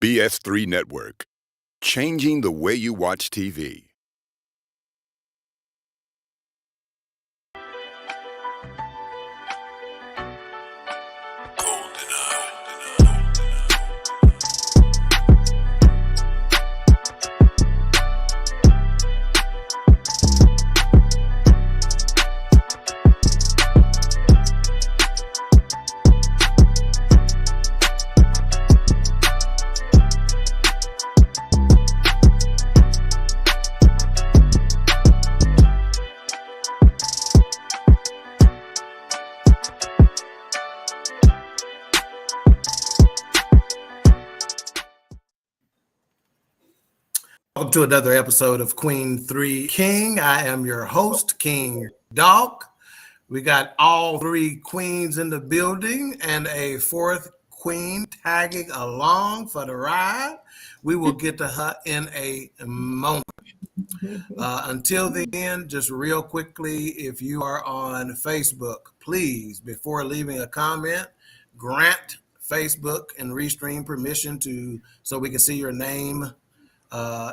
BS3 Network, changing the way you watch TV. Welcome to another episode of Queen3 King. I am your host, King Dog. We got all three queens in the building and a fourth queen tagging along for the ride. We will get to her in a moment. Until then, just real quickly, if you are on Facebook, please, before leaving a comment, grant Facebook and Restream permission so we can see your name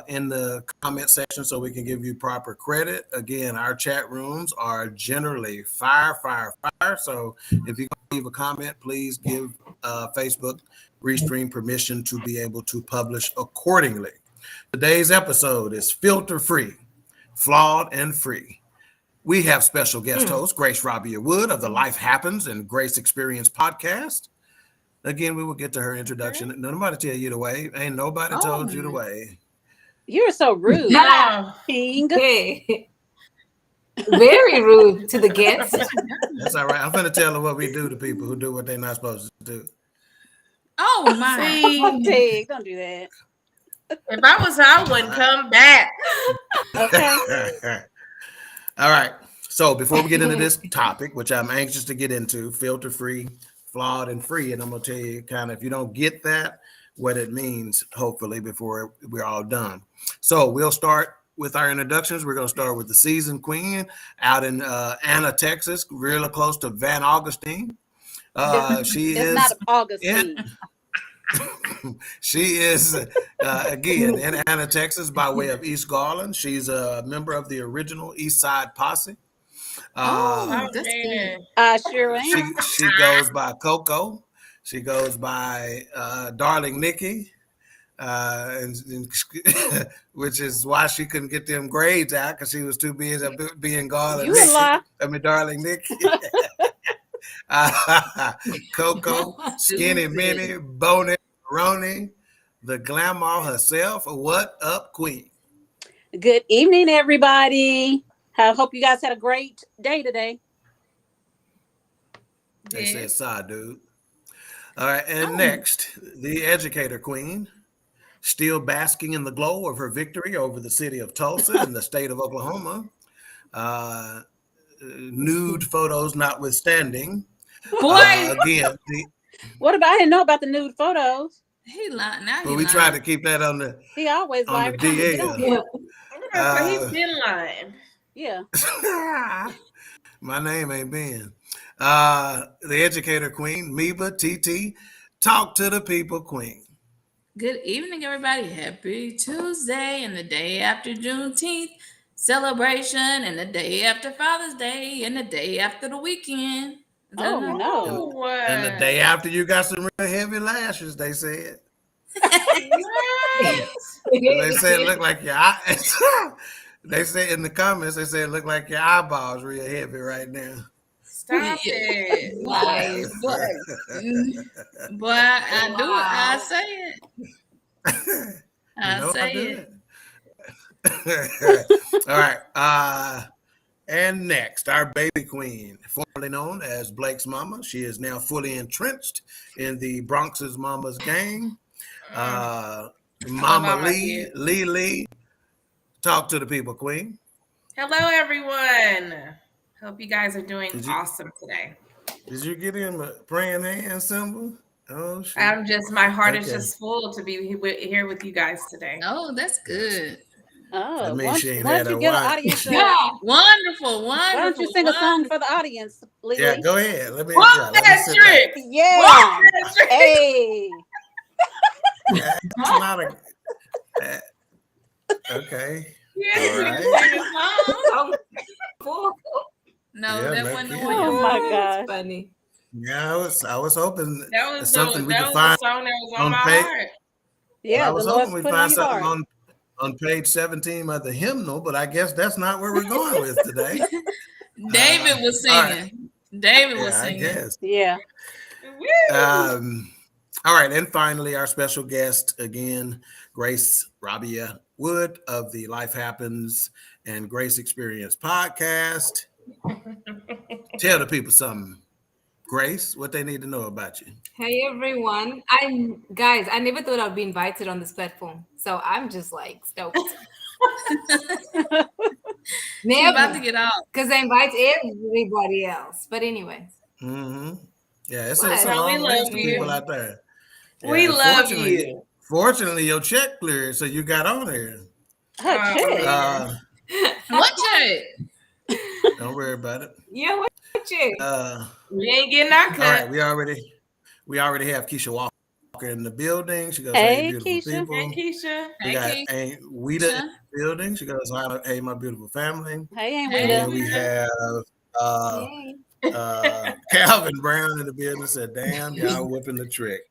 in the comment section so we can give you proper credit. Again, our chat rooms are generally fire. So if you're going to leave a comment, please give Facebook Restream permission to be able to publish accordingly. Today's episode is filter free, flawed and free. We have special guest host Grace Rabia Wood of the Life Happens and Grace Experience podcast. Again, we will get to her introduction. Nobody tell you the way. Ain't nobody told you the way. You're so rude. King. Hey. Very rude to the guests. That's all right. I'm going to tell her what we do to people who do what they're not supposed to do. Oh, my. Pig, don't do that. If I was her, I wouldn't come back. Okay. All right. So before we get into this topic, which I'm anxious to get into, filter free, flawed and free, and I'm going to tell you kind of, if you don't get that, what it means, hopefully, before we're all done. So we'll start with our introductions. We're going to start with the seasoned queen out in Anna, Texas, really close to Van Augustine. She is not Augustine. She is, again, in Anna, Texas, by way of East Garland. She's a member of the original East Side Posse. I sure am. She goes by Coco. She goes by Darling Nikki, which is why she couldn't get them grades out because she was too busy being Garland. You a lie. Darling Nikki. Coco, Skinny Minnie, Bonnie, Roni, the glamour herself. What up, Queen? Good evening, everybody. I hope you guys had a great day today. They said, "Sigh, dude." All right, and next, the educator queen, still basking in the glow of her victory over the city of Tulsa in the state of Oklahoma. Nude photos notwithstanding. Boy, again, What about? I didn't know about the nude photos. he lying. Now we try to keep that on the. He always on lies. the DL. He's been lying. Yeah. My name ain't Ben. The educator queen, Meba TT, talk to the people queen. Good evening, everybody. Happy Tuesday and the day after Juneteenth celebration and the day after Father's Day and the day after the weekend. Oh, no. And the day after you got some real heavy lashes, they said. They said it looked like your eyes. They said in the comments, they said it looked like your eyeballs real heavy right now. Stop it. Like, but I do it. I say it. I say it. All right. And next, our baby queen, formerly known as Blake's mama. She is now fully entrenched in the Bronx's Mama's gang. Mama Lee. Talk to the people, queen. Hello, everyone. Hope you guys are doing awesome today. Did you get him a praying hand symbol? Oh, shit. My heart is just full to be here with you guys today. Oh, that's good. Oh, why don't you get an audience? Yeah, wonderful. Why don't you sing a song for the audience, Lily? Yeah, go ahead. Let me that trick. Yeah. Hey. That's not a. Okay. Yes, All right. No, Yeah, that no wasn't the kidding. one. Oh my That's gosh. funny. Yeah, I was hoping That was something we that could was find the song that was on on my page. heart. Yeah, I the was Lord's hoping we'd put it on find your something heart. on page 17 of the hymnal, but I guess that's not where we're going with today. David was all right. singing. David was Yeah, I singing. guess. Yeah. All right, and finally, our special guest again, Grace Rabia Wood of the Life Happens and Grace Experience podcast. Tell the people something, Grace, what they need to know about you. Hey everyone. I never thought I'd be invited on this platform. So I'm just like stoked. She's about to get out. Because I invite everybody else. But anyway. Mm-hmm. Yeah, it's What? a No, we long list love of people you. out there. We Yeah, love you. Fortunately, your check cleared, so you got on here. Her check. What check? Don't worry about it. Yeah, what check? We ain't getting our cut. All right, we already have Keisha Walker in the building. She goes, Hey, "Hey, beautiful Keisha. people." Hey, Keisha. We Hey, got Keisha. Weta in the building. She goes, "Hey, my beautiful family." Hey, ain't Hey. And we then we have Hey. Calvin Brown in the building. Said, "Damn, y'all whipping the trick."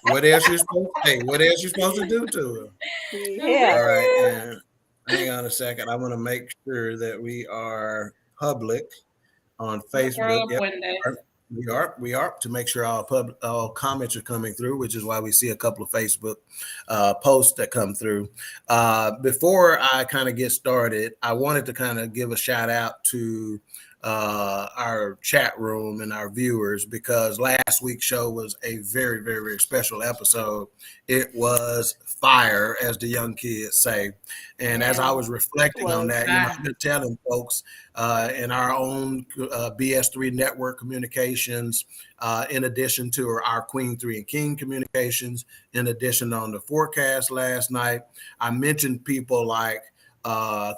What else you supposed to? Hey, what else you supposed to do to her? Yeah. All right, and hang on a second. I want to make sure that we are public on Facebook. Yep. We are to make sure all comments are coming through, which is why we see a couple of Facebook posts that come through. Before I kind of get started, I wanted to kind of give a shout out to our chat room and our viewers, because last week's show was a very, very, very special episode. It was fire, as the young kids say. And as I was reflecting on that, I've been telling folks in our own BS3 network communications, in addition to our Queen3 King communications, in addition on the forecast last night, I mentioned people like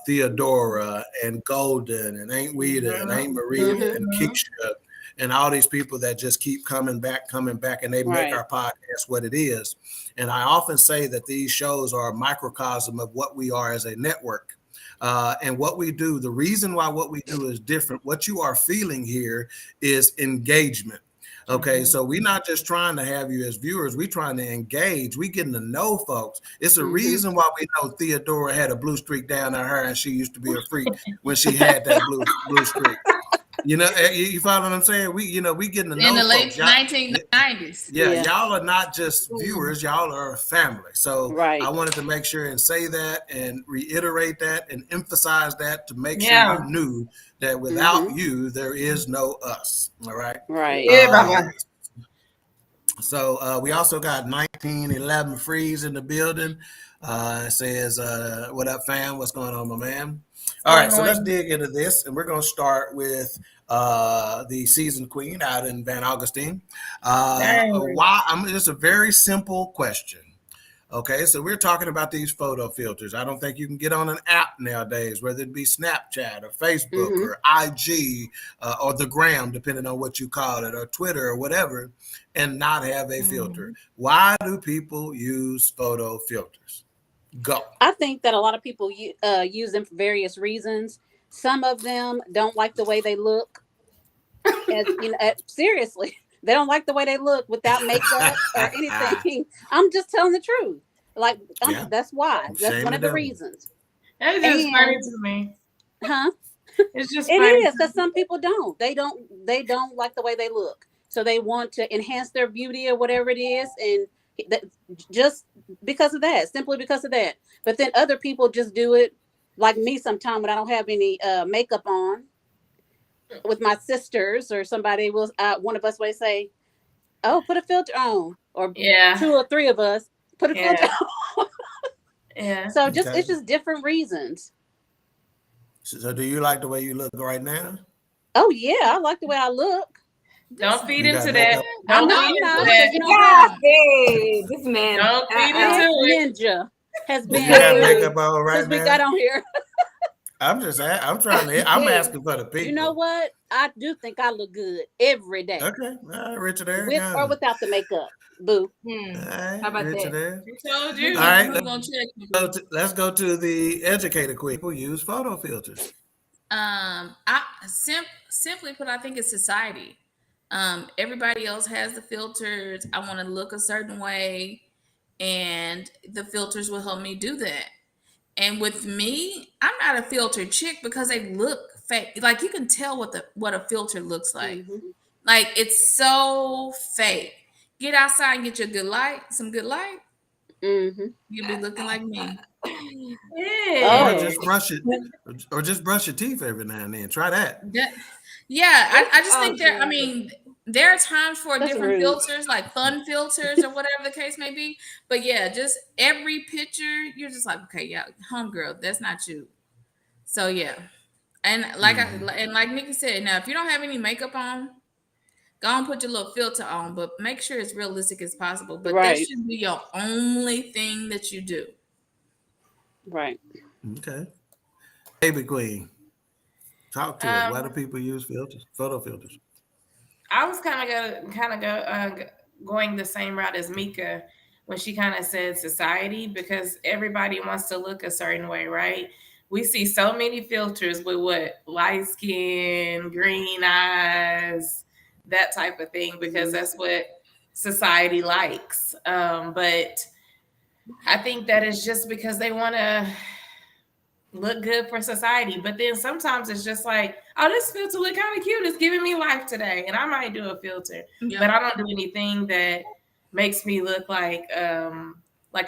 Theodora and Golden and Aunt Weta and Aunt Maria and Keisha and all these people that just keep coming back, and they make our podcast what it is. And I often say that these shows are a microcosm of what we are as a network. And what we do, the reason why what we do is different, what you are feeling here is engagement. Okay, so we're not just trying to have you as viewers, we're trying to engage. We're getting to know folks. It's a reason why we know Theodora had a blue streak down her, and she used to be a freak when she had that blue streak. You know, you follow what I'm saying? We getting to know in the late folks. 1990s. Yeah, y'all are not just viewers, y'all are a family. So I wanted to make sure and say that and reiterate that and emphasize that to make sure you knew that without you, there is no us. All right. Right. So we also got 1911 Freeze in the building. Says, what up, fam? What's going on, my man? All right, so let's dig into this, and we're going to start with the seasoned queen out in Van Augustine. Just a very simple question. Okay, so we're talking about these photo filters. I don't think you can get on an app nowadays, whether it be Snapchat or Facebook or IG or the Gram, depending on what you call it, or Twitter or whatever, and not have a filter. Why do people use photo filters? Go. I think that a lot of people use them for various reasons. Some of them don't like the way they look. Seriously, they don't like the way they look without makeup or anything. I'm just telling the truth. Like, that's why. That's one of the reasons. That is just funny to me. Huh? It's just it funny is, because some people don't. They don't like the way they look, so they want to enhance their beauty or whatever it is, and just because of that, simply because of that. But then other people just do it, like me sometimes when I don't have any makeup on, with my sisters or somebody will, one of us may say, oh, put a filter on, or 2 or 3 of us put a filter on. So it's just different reasons. So do you like the way you look right now? Oh yeah, I like the way I look. Don't feed into that. This man, don't feed into it. Ninja has been. You got makeup on right now. We got on here. I'm asking for the people. You know what? I do think I look good every day. Okay, Richard, with or without the makeup. Boo. All right, How about Richard that? there. I told you. All right, Who's gonna check? let's go to the educated queen. People use photo filters. I simply put, I think it's society. Everybody else has the filters. I want to look a certain way, and the filters will help me do that. And with me, I'm not a filtered chick because they look fake. Like you can tell what a filter looks like. Mhm. Like it's so fake. Get outside and get your good light, some good light. Mhm. You'll be looking like me. Yeah. Or Oh. just brush it, or just brush your teeth every now and then. Try that. Yeah, I just think Oh, I mean, there are times for That's different rude. filters, like fun filters or whatever the case may be. But yeah, just every picture, you're just like, okay, yeah, homegirl, that's not you. So yeah, and like like Nikki said, now if you don't have any makeup on, go and put your little filter on, but make sure it's realistic as possible. But that Right. should be your only thing that you do. Right. Okay. Baby queen. Talk to us. Why do people use filters? Photo filters. I was going the same route as Mika when she kind of said society, because everybody wants to look a certain way, right? We see so many filters with what light skin, green eyes, that type of thing, because that's what society likes. But I think that is just because they want to look good for society. But then sometimes it's just like, oh, this filter look kind of cute. It's giving me life today. And I might do a filter. Yeah. But I don't do anything that makes me look like I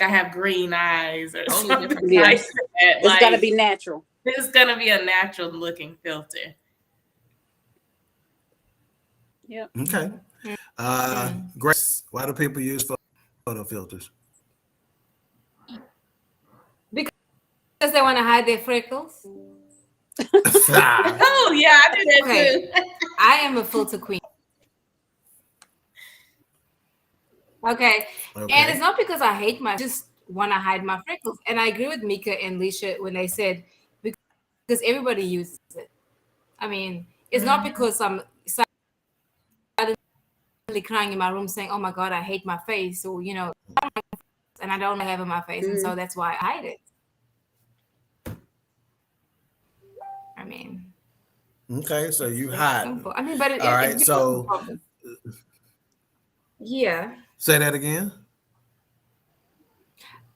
have green eyes or Totally something different. Yeah. like that. It's got to be natural. It's gonna be a natural looking filter. Yep. Okay. Grace, why do people use photo filters? Because they want to hide their freckles. Oh yeah, I do that Okay. too. I am a filter queen. Okay. And it's not because I hate I just want to hide my freckles. And I agree with Mika and Leisha when they said because everybody uses it. I mean, it's not because I'm suddenly crying in my room saying, oh my God, I hate my face, or and I don't have it in my face, and so that's why I hide it. I mean, Okay, so you hide. simple. I mean, but All right, it's so yeah. Say that again.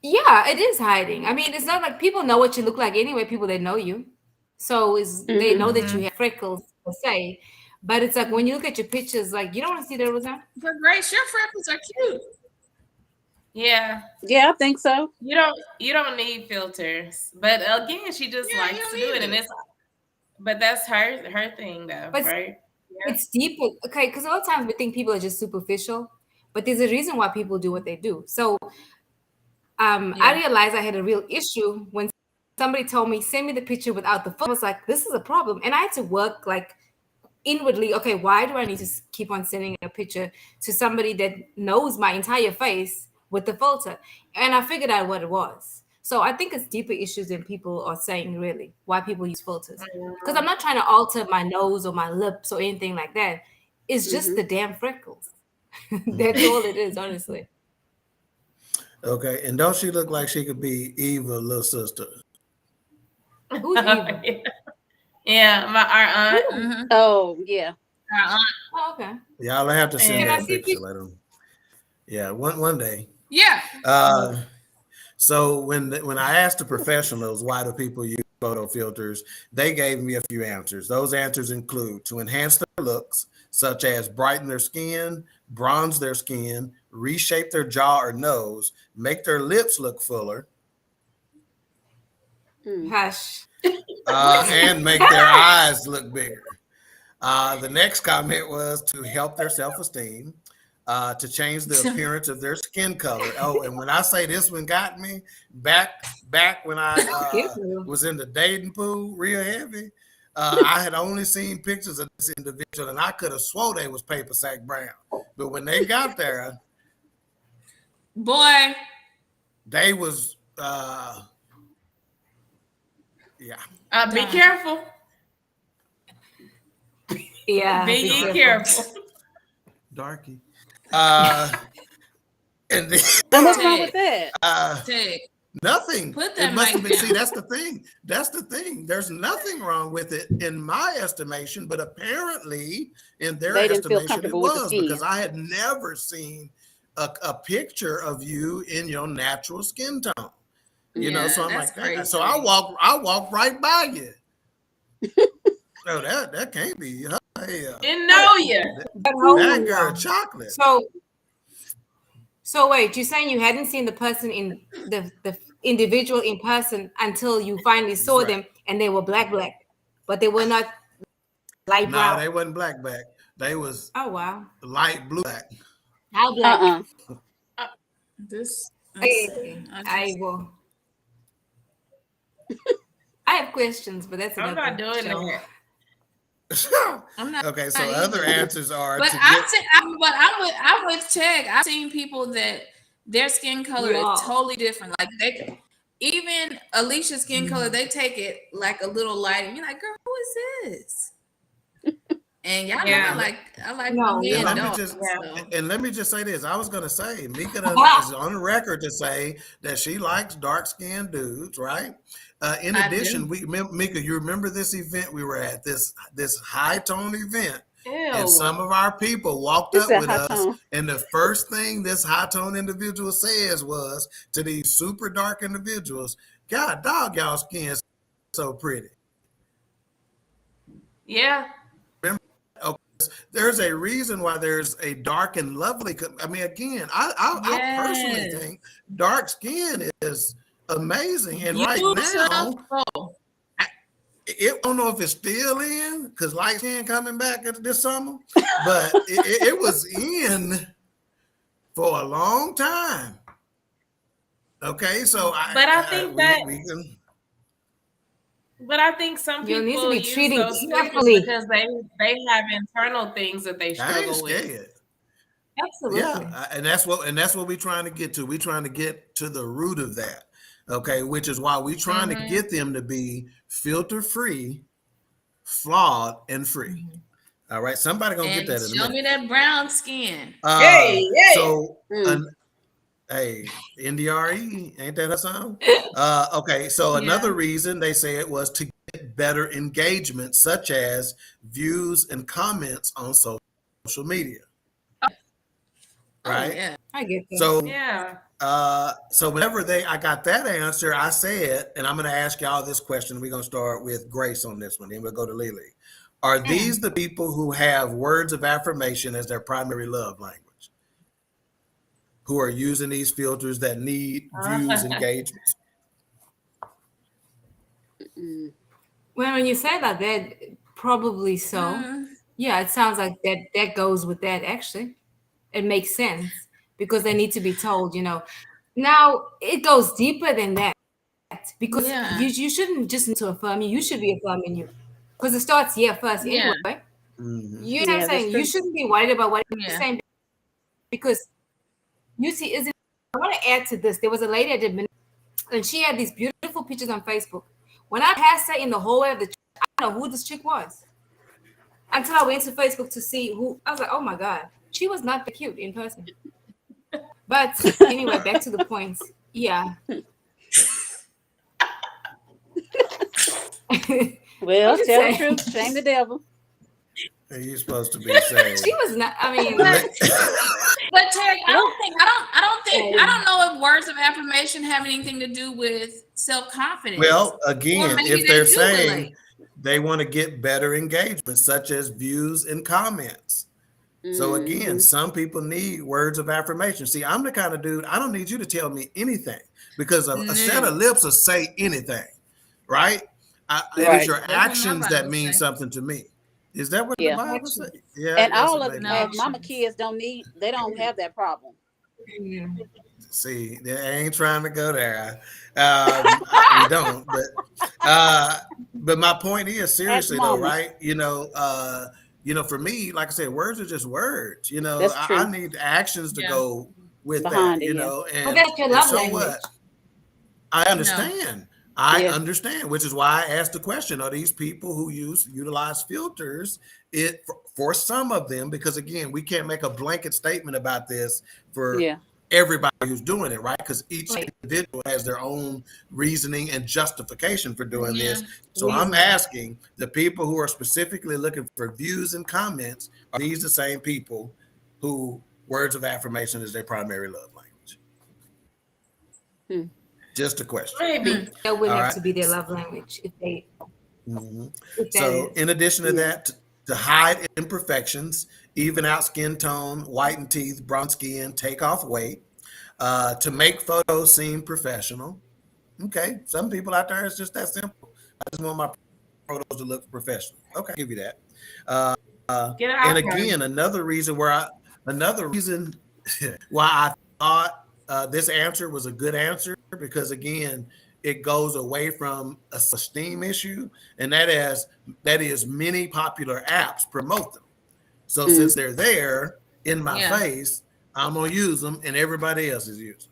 Yeah, it is hiding. I mean, it's not like people know what you look like anyway, people that know you. So they know that you have freckles per se. But it's like when you look at your pictures, like you don't want to see that all the time. But Grace, your freckles are cute. Yeah. Yeah, I think so. You don't need filters. But again, she just likes to do it. And but that's her thing though, But right? Yeah. it's deeper. Okay, because a lot of times we think people are just superficial, but there's a reason why people do what they do. So I realized I had a real issue when somebody told me, send me the picture without the filter. I was like, this is a problem. And I had to work like inwardly, okay, why do I need to keep on sending a picture to somebody that knows my entire face with the filter? And I figured out what it was. So I think it's deeper issues than people are saying, really, why people use filters. Because I'm not trying to alter my nose or my lips or anything like that. It's just the damn freckles. That's all it is, honestly. Okay, and don't she look like she could be Eva, little sister? Who's Eva? Yeah, our aunt. Mm-hmm. Oh, yeah. Our aunt. Oh, okay. Y'all have to send Can that I see picture later. Yeah, one day. Yeah. So when I asked the professionals why do people use photo filters, they gave me a few answers. Those answers include to enhance their looks, such as brighten their skin, bronze their skin, reshape their jaw or nose, make their lips look fuller, Hush. and make their eyes look bigger. The next comment was to help their self-esteem, to change the appearance of their skin color. Oh, and when I say this one got me, back when I was in the dating pool real heavy, I had only seen pictures of this individual, and I could have swore they was paper sack brown. But when they got there, boy, they was Be careful. Yeah. Be careful. darky. And then, what's wrong with that? nothing. Put It that must have mic been. down. See, that's the thing. That's the thing. There's nothing wrong with it in my estimation, but apparently in their They didn't feel estimation, it comfortable with the was skin. because I had never seen a picture of you in your natural skin tone. You know, so I'm that's like, crazy. so I walk right by you. No, that can't be. Hell, Didn't know you. that girl chocolate. So wait, you're saying you hadn't seen the person in the individual in person until you finally saw Right. them and they were black, but they were not light brown. No, they wasn't black. They was Oh wow. light blue black. How black? I will. I have questions, but that's I'm not doing that. I'm not. Okay, so other answers are. But I'm with Teg. I've seen people that their skin color is totally different. Like even Alicia's skin color, they take it like a little light, and you're like, "Girl, who is this?" And y'all know I like me and dogs. And let me just say this: I was gonna say Mika is on the record to say that she likes dark-skinned dudes, right? In addition, Mika, you remember this event we were at, this high tone event, and some of our people walked up with us, and the first thing this high tone individual says was to these super dark individuals, "God, dog, y'all skin so pretty." Yeah. There's a reason why there's a dark and lovely. I mean, again, I personally think dark skin is amazing, and right now, I don't know if it's still in because light skin coming back this summer, but it was in for a long time. Okay, so I think some people need to be use treating those carefully because they have internal things that they struggle with. Absolutely. Yeah, and that's what we're trying to get to. We're trying to get to the root of that. Okay, which is why we're trying to get them to be filter free, flawed, and free. All right, somebody gonna get that in a minute. Show me that brown skin. So, hey, NDRE, ain't that a song? Okay, so another reason they say it was to get better engagement, such as views and comments on social media. Right? Yeah. I get that. So so whenever I got that answer, I said, and I'm going to ask y'all this question. We're going to start with Grace on this one, then we'll go to Lily. Are these the people who have words of affirmation as their primary love language? Who are using these filters that need views, engagements? Well, when you say that probably so. Yeah, it sounds like that goes with that actually. It makes sense because they need to be told, Now it goes deeper than that because you shouldn't just need to affirm you. You should be affirming you because it starts here first anyway. You know what I'm saying? You shouldn't be worried about what you're saying because you see, I want to add to this. There was a lady I did, and she had these beautiful pictures on Facebook. When I passed her in the hallway of the church, I don't know who this chick was until I went to Facebook to see who. I was like, oh my God. She was not that cute in person. But anyway, back to the point. Yeah. Well, tell the truth, shame the devil. You're supposed to be saying she was not. I mean, but Terry, I don't know if words of affirmation have anything to do with self-confidence. Well, again, if they're saying they want to get better engagement, such as views and comments. So again, some people need words of affirmation. See, I'm the kind of dude, I don't need you to tell me anything because a set of lips will say anything, right? It is your actions that mean something to me. Is that what the Bible says? Yeah. And all of mama kids don't have that problem. See, they ain't trying to go there. We don't, but my point is seriously though, right? For me, like I said, words are just words. I need actions to go with behind that. it, And, but that's your love language. What? I understand. No. I understand, which is why I asked the question: are these people who utilize filters? For some of them, because again, we can't make a blanket statement about this for everybody who's doing it, right? Because each individual has their own reasoning and justification for doing this. So I'm asking the people who are specifically looking for views and comments, are these the same people who words of affirmation is their primary love language? Just a question. Maybe. They're willing to be their love language if they. So in addition to that, to hide imperfections, even out skin tone, whiten teeth, brown skin, take off weight, to make photos seem professional. Okay, some people out there, it's just that simple. I just want my photos to look professional. Okay, I'll give you that. And again, another reason why I thought this answer was a good answer, because again, it goes away from a esteem issue, and that is many popular apps promote them. So since they're there in my face, I'm gonna use them, and everybody else is using them.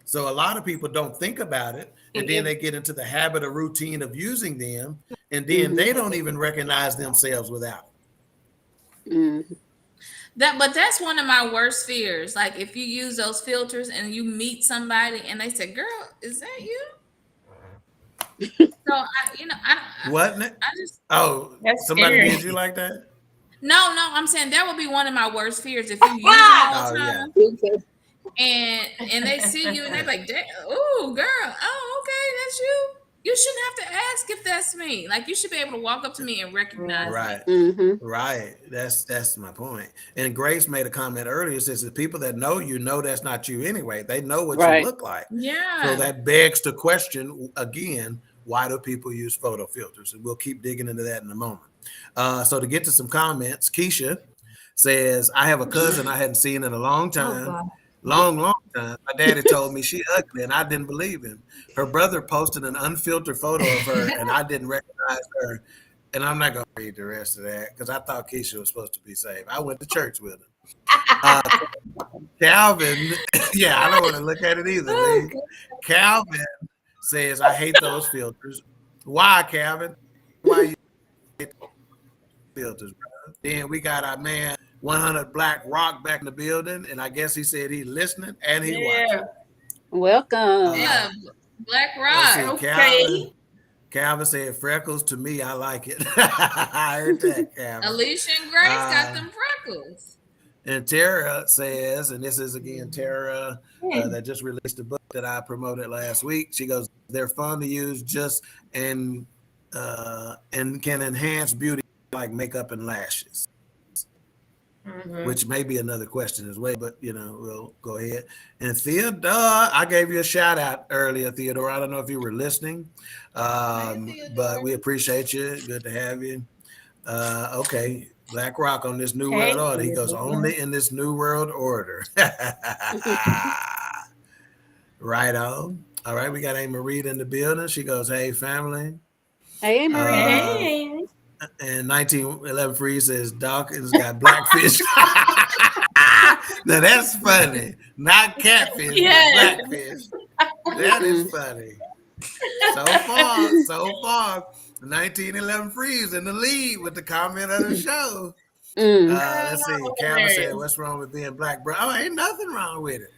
So a lot of people don't think about it, and then they get into the habit or routine of using them, and then they don't even recognize themselves without it. But that's one of my worst fears. Like if you use those filters and you meet somebody and they say, "Girl, is that you?" So somebody did you like that? No, I'm saying that would be one of my worst fears if you use it all the time. And they see you and they're like, "Oh, girl, okay, that's you." You shouldn't have to ask if that's me. Like you should be able to walk up to me and recognize me. Right. That's my point. And Grace made a comment earlier. Says the people that know you know that's not you anyway. They know what you look like. Yeah. So that begs the question again: why do people use photo filters? And we'll keep digging into that in a moment. So to get to some comments, Keisha says, "I have a cousin I hadn't seen in a long time." Long time. My daddy told me she ugly, and I didn't believe him. Her brother posted an unfiltered photo of her, and I didn't recognize her. And I'm not going to read the rest of that because I thought Keisha was supposed to be saved. I went to church with her. Calvin, I don't want to look at it either. Calvin says, "I hate those filters." Why, Calvin? Why you hate those filters, bro? Then we got our man 100 Black Rock back in the building, and I guess he said he's listening and he watching. Welcome. Black Rock. Okay. Calvin said, "Freckles to me, I like it." I heard that, Calvin. Alicia and Grace got them freckles. And Tara says, and this is again Tara that just released a book that I promoted last week. She goes, "They're fun to use, and can enhance beauty like makeup and lashes." Which may be another question as well, but we'll go ahead. And Theodore, I gave you a shout out earlier, Theodore. I don't know if you were listening, but we appreciate you. Good to have you. Okay, Black Rock on this new world order. He goes, "Only in this new world order." Right on. All right, we got A. Marie in the building. She goes, "Hey, family." Hey, Marie. And 1911 Free says, "Dawkins got blackfish." Now that's funny. Not catfish, but blackfish. That is funny. So far, 1911 Freeze in the lead with the comment of the show. Let's see. Calvin said, "What's wrong with being black, bro?" Oh, ain't nothing wrong with it.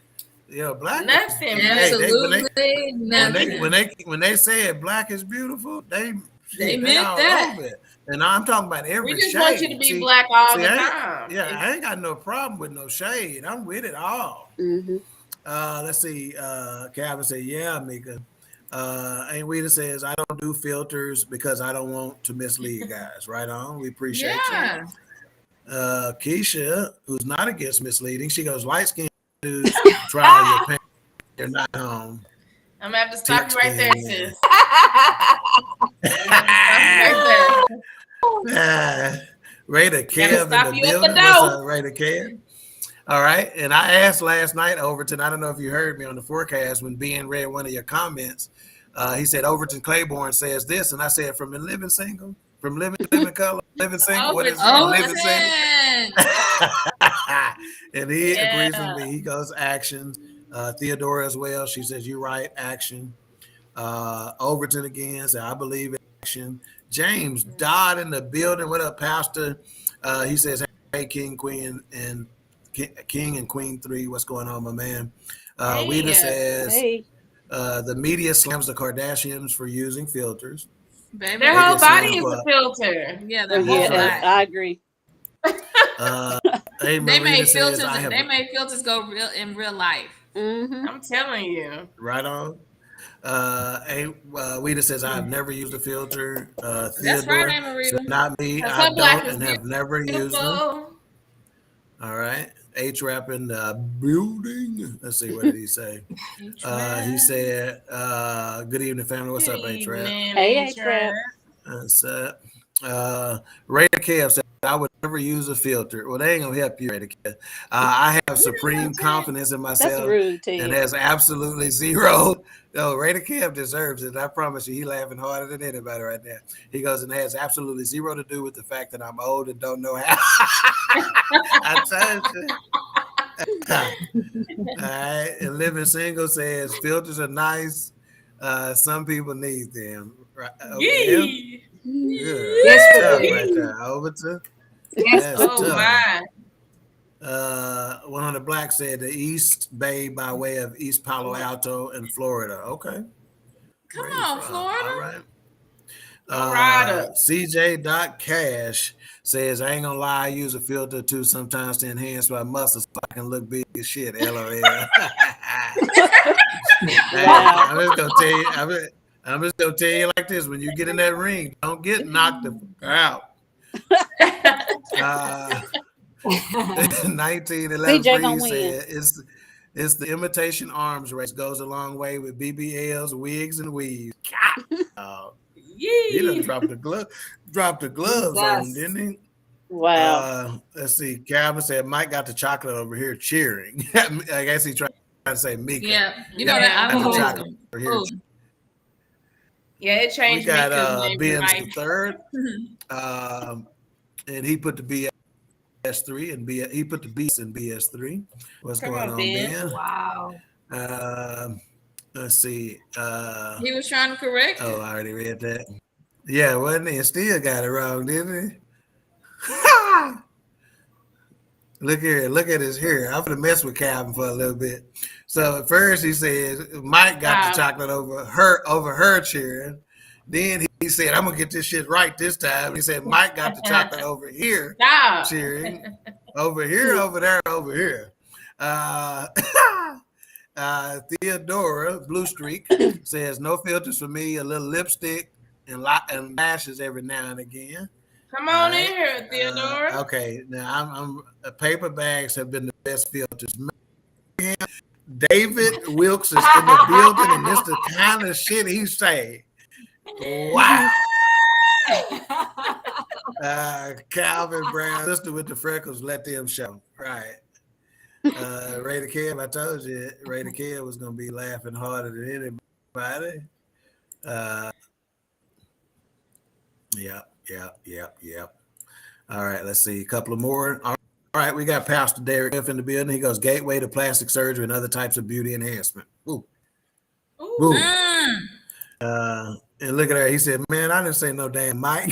Black. Nothing. Absolutely nothing. When they say black is beautiful, they meant all that. over it. And I'm talking about every shade. We just want you to be black all the time. I ain't got no problem with no shade. I'm with it all. Let's see. Calvin said, "Yeah, Mika." And Weta says, "I don't do filters because I don't want to mislead guys." Right on. We appreciate you. Keisha, who's not against misleading, she goes, "Light skin dudes try your pants. They're not home." I'm gonna have to stop you right there, sis. Rita Kev in the building. What's up, Rita Kev? All right. And I asked last night, Overton, I don't know if you heard me on the forecast when Ben read one of your comments. He said, "Overton Claiborne says this." And I said, "From living single? From living color? Living single? What is living single?" And he agrees with me. He goes, "Action." Theodora as well. She says, "You're right. Action." Overton again said, "I believe in action." James Dodd in the building. What up, Pastor? He says, "Hey, King, Queen, and King and Queen 3. What's going on, my man? Hey. Weta says Hey, the media slams the Kardashians for using filters. Baby. Their They whole get body slammed is a for- filter. Yeah, their yeah, whole right. life. I agree. Hey, They Marita made says filters. I have They made filters go real in real life. Mm-hmm. I'm telling you. right on. Weta says I have never used a filter. That's right, Theodore Marita. says not me. Because I her black don't is and have never used them. beautiful. All right. H-Rap in the building. Let's see, what did he say? He said, good evening, family. What's up, H-Rap? Hey, H-Rap. That's Ray Kev said, I would never use a filter. Well, they ain't gonna help you, Ray Kev. I have supreme confidence in That's myself rude, and Ted. has absolutely zero. No, Ray Kev deserves it. I promise you, he laughing harder than anybody right now. He goes, and it has absolutely zero to do with the fact that I'm old and don't know how. I told you. All right. And Living Single says filters are nice. Some people need them. Right. Okay. Yee. Good. Yes, Tough we do. right there. Over to Yes, that's Oh tough. my. One on the black said the East Bay by way of East Palo Alto in Florida. Okay. Come Where you on, from? Florida. All right. Florida. CJ.Cash says, I ain't gonna lie, I use a filter too sometimes to enhance my muscles so I can look big as shit. LOL. Wow. I'm just gonna tell you, I'm just gonna tell you like this: when you get in that ring, don't get knocked the fuck out. 1911 CJ gonna Free win. said it's the imitation arms race goes a long way with BBLs, wigs, and weaves. He done Yee. dropped the gloves on him, didn't he? Wow. Let's see. Calvin said Mike got the chocolate over here cheering. I guess he's trying to say Mika. Yeah, you know that Got I'm the a chocolate over here. Oh. Yeah, it We changed got Mika's name to Ben's the Mike. third, and he put the BS3 and he put the BS in BS3. What's Come going on, on, Ben. Ben? Wow. Let's see. He was trying to correct Oh, it. I already read that. Yeah, wasn't he? Still got it wrong, didn't he? Look here, look at his hair. I'm gonna mess with Calvin for a little bit. So at first he says Mike got the chocolate over her cheering. Then he said, I'm gonna get this shit right this time. He said Mike got the chocolate over here Stop. cheering. Over here, over there, over here. Theodora Blue Streak says no filters for me, a little lipstick and lashes every now and again. Come on in here, Theodora. Okay, now I'm paper bags have been the best filters. Man, David Wilkes is in the building, and this the kind of shit he say. Wow. Calvin Brown, sister with the freckles, let them show. Right. Ray the Kev, I told you, Ray the Kev was gonna be laughing harder than anybody. Yep. All right, let's see. A couple of more. All right, we got Pastor Derek F in the building. He goes, gateway to plastic surgery and other types of beauty enhancement. Ooh. Ooh. And look at her. He said, man, I didn't say no damn Mike.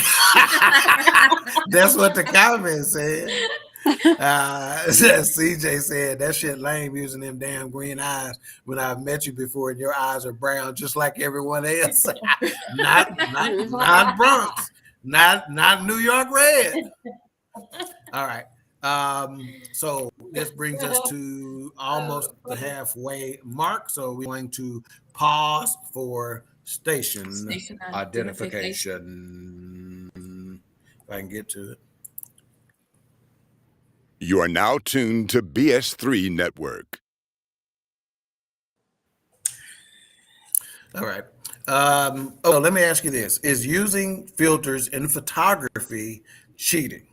That's what the comment said. CJ said, that shit lame using them damn green eyes when I've met you before and your eyes are brown just like everyone else. not Bronx. Not New York red. All right. So this brings us to almost the halfway mark. So we're going to pause for station identification. If I can get to it. You are now tuned to BS3 Network. All right. Let me ask you this. Is using filters in photography cheating?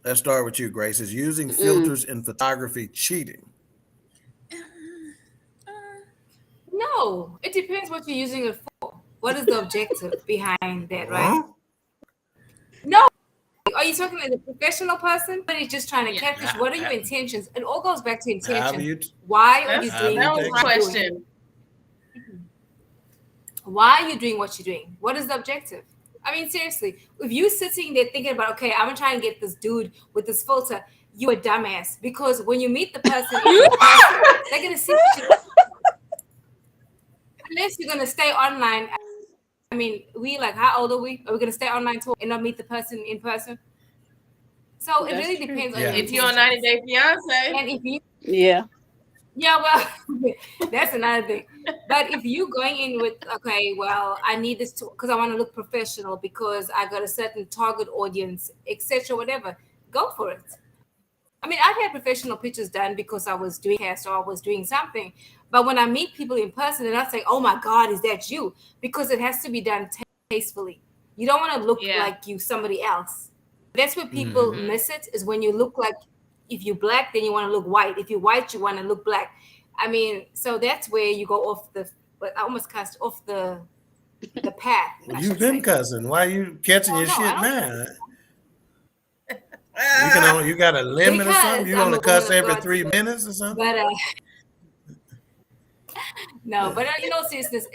Let's start with you, Grace. Is using filters in photography cheating? No, it depends what you're using it for. What is the objective behind that, right? No. Are you talking as a professional person? But he's just trying to catfish. What are your intentions? It all goes back to intention. Why are you doing that was my question. Why are you doing what you're doing? What is the objective? I mean, seriously, if you're sitting there thinking about, okay, I'm gonna try and get this dude with this filter, you're a dumbass, because when you meet the person, they're gonna see what you. Unless you're gonna stay online. I mean, we like, how old are we? Are we gonna stay online too and not meet the person in person? So it really depends on your if you're on 90 Day Fiance, and if you well, that's another thing. But if you going in with, okay, well, I need this because I want to look professional, because I got a certain target audience, etc., whatever, go for it. I mean, I've had professional pictures done because I was doing cast or I was doing something. But when I meet people in person, and I say, "Oh my God, is that you?" Because it has to be done tastefully. You don't want to look like you somebody else. That's where people miss it, is when you look like, if you're black, then you want to look white. If you're white, you want to look black. I mean, so that's where you go off the, but I almost cast off the path. You've been cussing. Why are you catching your shit now? You got a limit or something? You only cuss every 3 minutes or something? But no, but seriousness,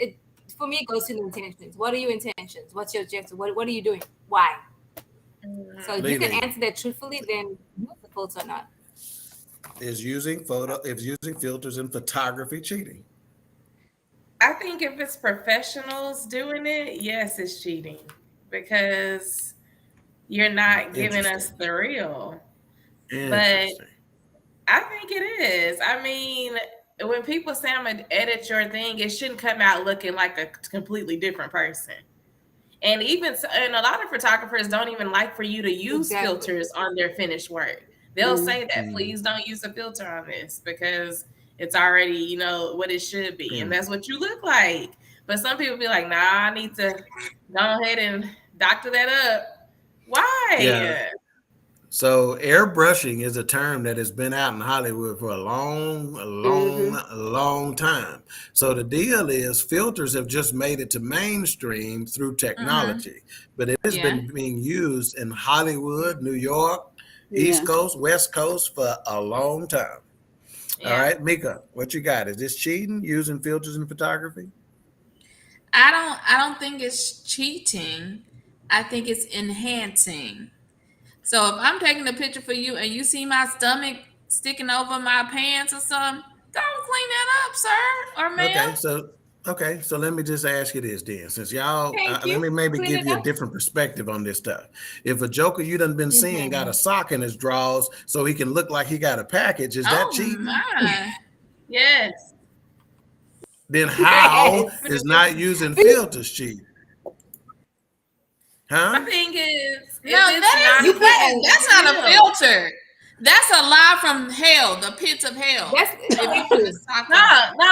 for me, it goes to the intentions. What are your intentions? What's your objective? What are you doing? Why? So if you can answer that truthfully, then use the filter or not. Is using filters in photography cheating? I think if it's professionals doing it, yes, it's cheating, because you're not giving us the real. But I think it is. I mean, when people say I'm gonna edit your thing, it shouldn't come out looking like a completely different person. And a lot of photographers don't even like for you to use filters on their finished work. They'll say that, please don't use a filter on this, because it's already, what it should be. And that's what you look like. But some people be like, nah, I need to go ahead and doctor that up. Why? Yeah. So airbrushing is a term that has been out in Hollywood for a long time. So the deal is, filters have just made it to mainstream through technology, but it has been being used in Hollywood, New York, East Coast, West Coast for a long time. All right, Mika, what you got? Is this cheating, using filters in photography? I don't think it's cheating. I think it's enhancing. So if I'm taking a picture for you and you see my stomach sticking over my pants or something, don't clean that up, sir or ma'am. Okay, so let me just ask you this then, since y'all, let me maybe give you a different perspective on this stuff. If a joker you done been seeing got a sock in his drawers so he can look like he got a package, is that cheating? Yes. Then how is not using filters cheating? My thing is, that's not a filter. That's a lie from hell, the pits of hell. No,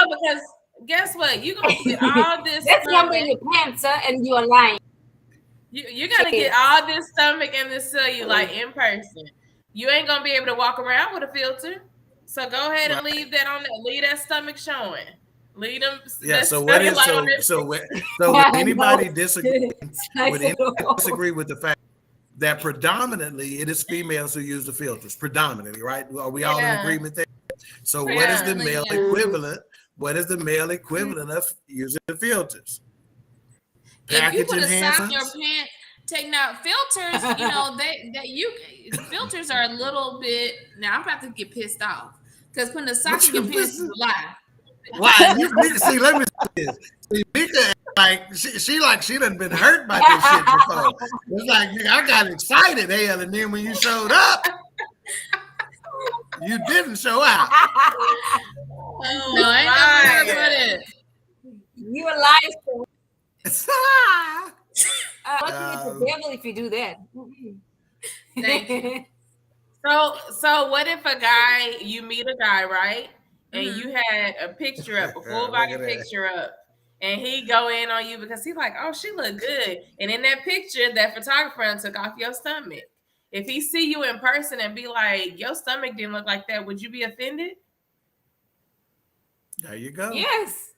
because guess what? You're gonna get all this. That's number in your pants, sir, and you are lying. You're gonna get all this stomach and this cellulite in person. You ain't gonna be able to walk around with a filter. So go ahead and leave that on there. Leave that stomach showing. Leave them. Yeah. So what is so would anybody disagree with the fact that predominantly it is females who use the filters? Predominantly, right? Are we all in agreement there? So what is the male equivalent? What is the male equivalent of using the filters? If you put a sock in your pants, taking out filters, filters are a little bit. Now I'm about to get pissed off because putting a sock in your pants is a lie. Why? See, let me say this. See, Mika, like she done been hurt by this shit before. It's like, I got excited, hell, and then when you showed up, you didn't show out. No, I ain't never heard it. You a liar. Working with the devil if you do that. Thank you. So what if you meet a guy, right? And you had a picture up, a full body picture up, and he go in on you because he's like, oh, she look good. And in that picture, that photographer took off your stomach. If he see you in person and be like, your stomach didn't look like that, would you be offended? There you go. Yes.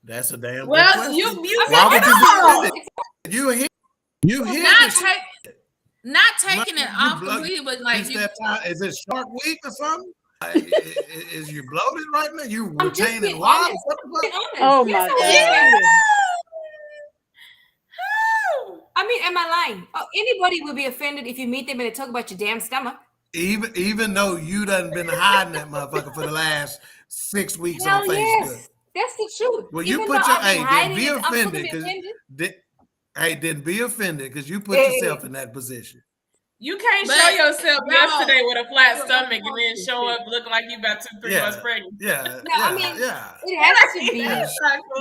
That's a damn well, good question. you why would you do it? You hear not taking it off completely, but like is it Shark Week or something? Is you bloated right now? You retaining water? Oh my God. I mean, am I lying? Oh, anybody will be offended if you meet them and they talk about your damn stomach. Even though you done been hiding that motherfucker for the last 6 weeks Hell on Facebook. yes, that's the truth. Well, you Even put though your I've been then hiding be it, I'm still gonna offended be because offended. then be offended because you put yourself in that position. You can't But show yourself no. yesterday with a flat stomach and then show up looking like you about 2-3 months pregnant. Yeah, No, I mean, yeah. it has to be. Yeah.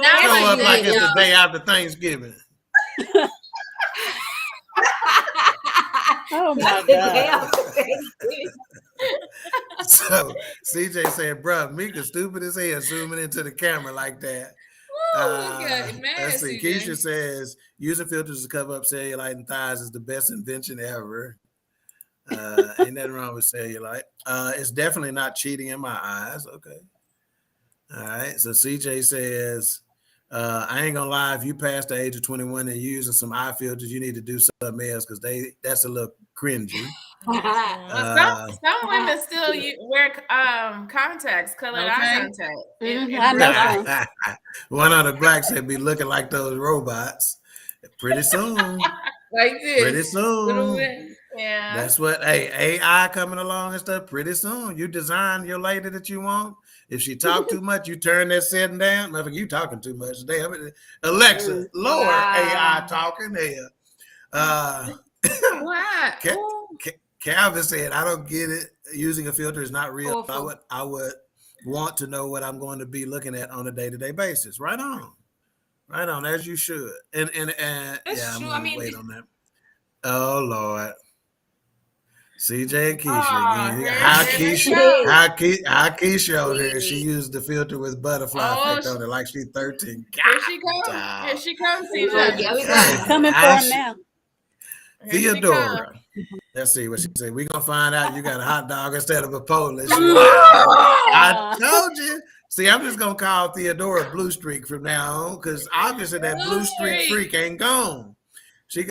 Now Show what up you like did, it's the y'all. day after Thanksgiving. Oh my The day God. after Thanksgiving. So CJ said, "Bruh, Mika stupid as hell zooming into the camera like that." Let's see. Keisha says using filters to cover up cellulite and thighs is the best invention ever. Ain't nothing wrong with cellulite. It's definitely not cheating in my eyes. Okay. All right. So CJ says, I ain't gonna lie, if you pass the age of 21 and using some eye filters, you need to do something else because that's a little cringy. Some women still wear contacts, colored eye contact. I know some. One of the blacks that be looking like those robots. Pretty soon. Like this. Pretty soon. Yeah. That's what AI coming along and stuff. Pretty soon. You design your lady that you want. If she talk too much, you turn that setting down. Motherfucker, you talking too much. Damn it. Alexa, lower AI talking there. What? Calvin said, I don't get it. Using a filter is not real. I would want to know what I'm going to be looking at on a day-to-day basis. Right on. Right on, as you should. And That's true. I'm gonna wait on that. Oh Lord. CJ and Keisha again. How Keisha over here, she used the filter with butterfly effect on it like she's 13. Here she comes. Here she comes, CJ. Coming for him now. Theodora. Let's see what she said. We're gonna find out you got a hot dog instead of a Polish. I told you. See, I'm just gonna call Theodora Blue Streak from now on because obviously that Blue Streak freak ain't gone. She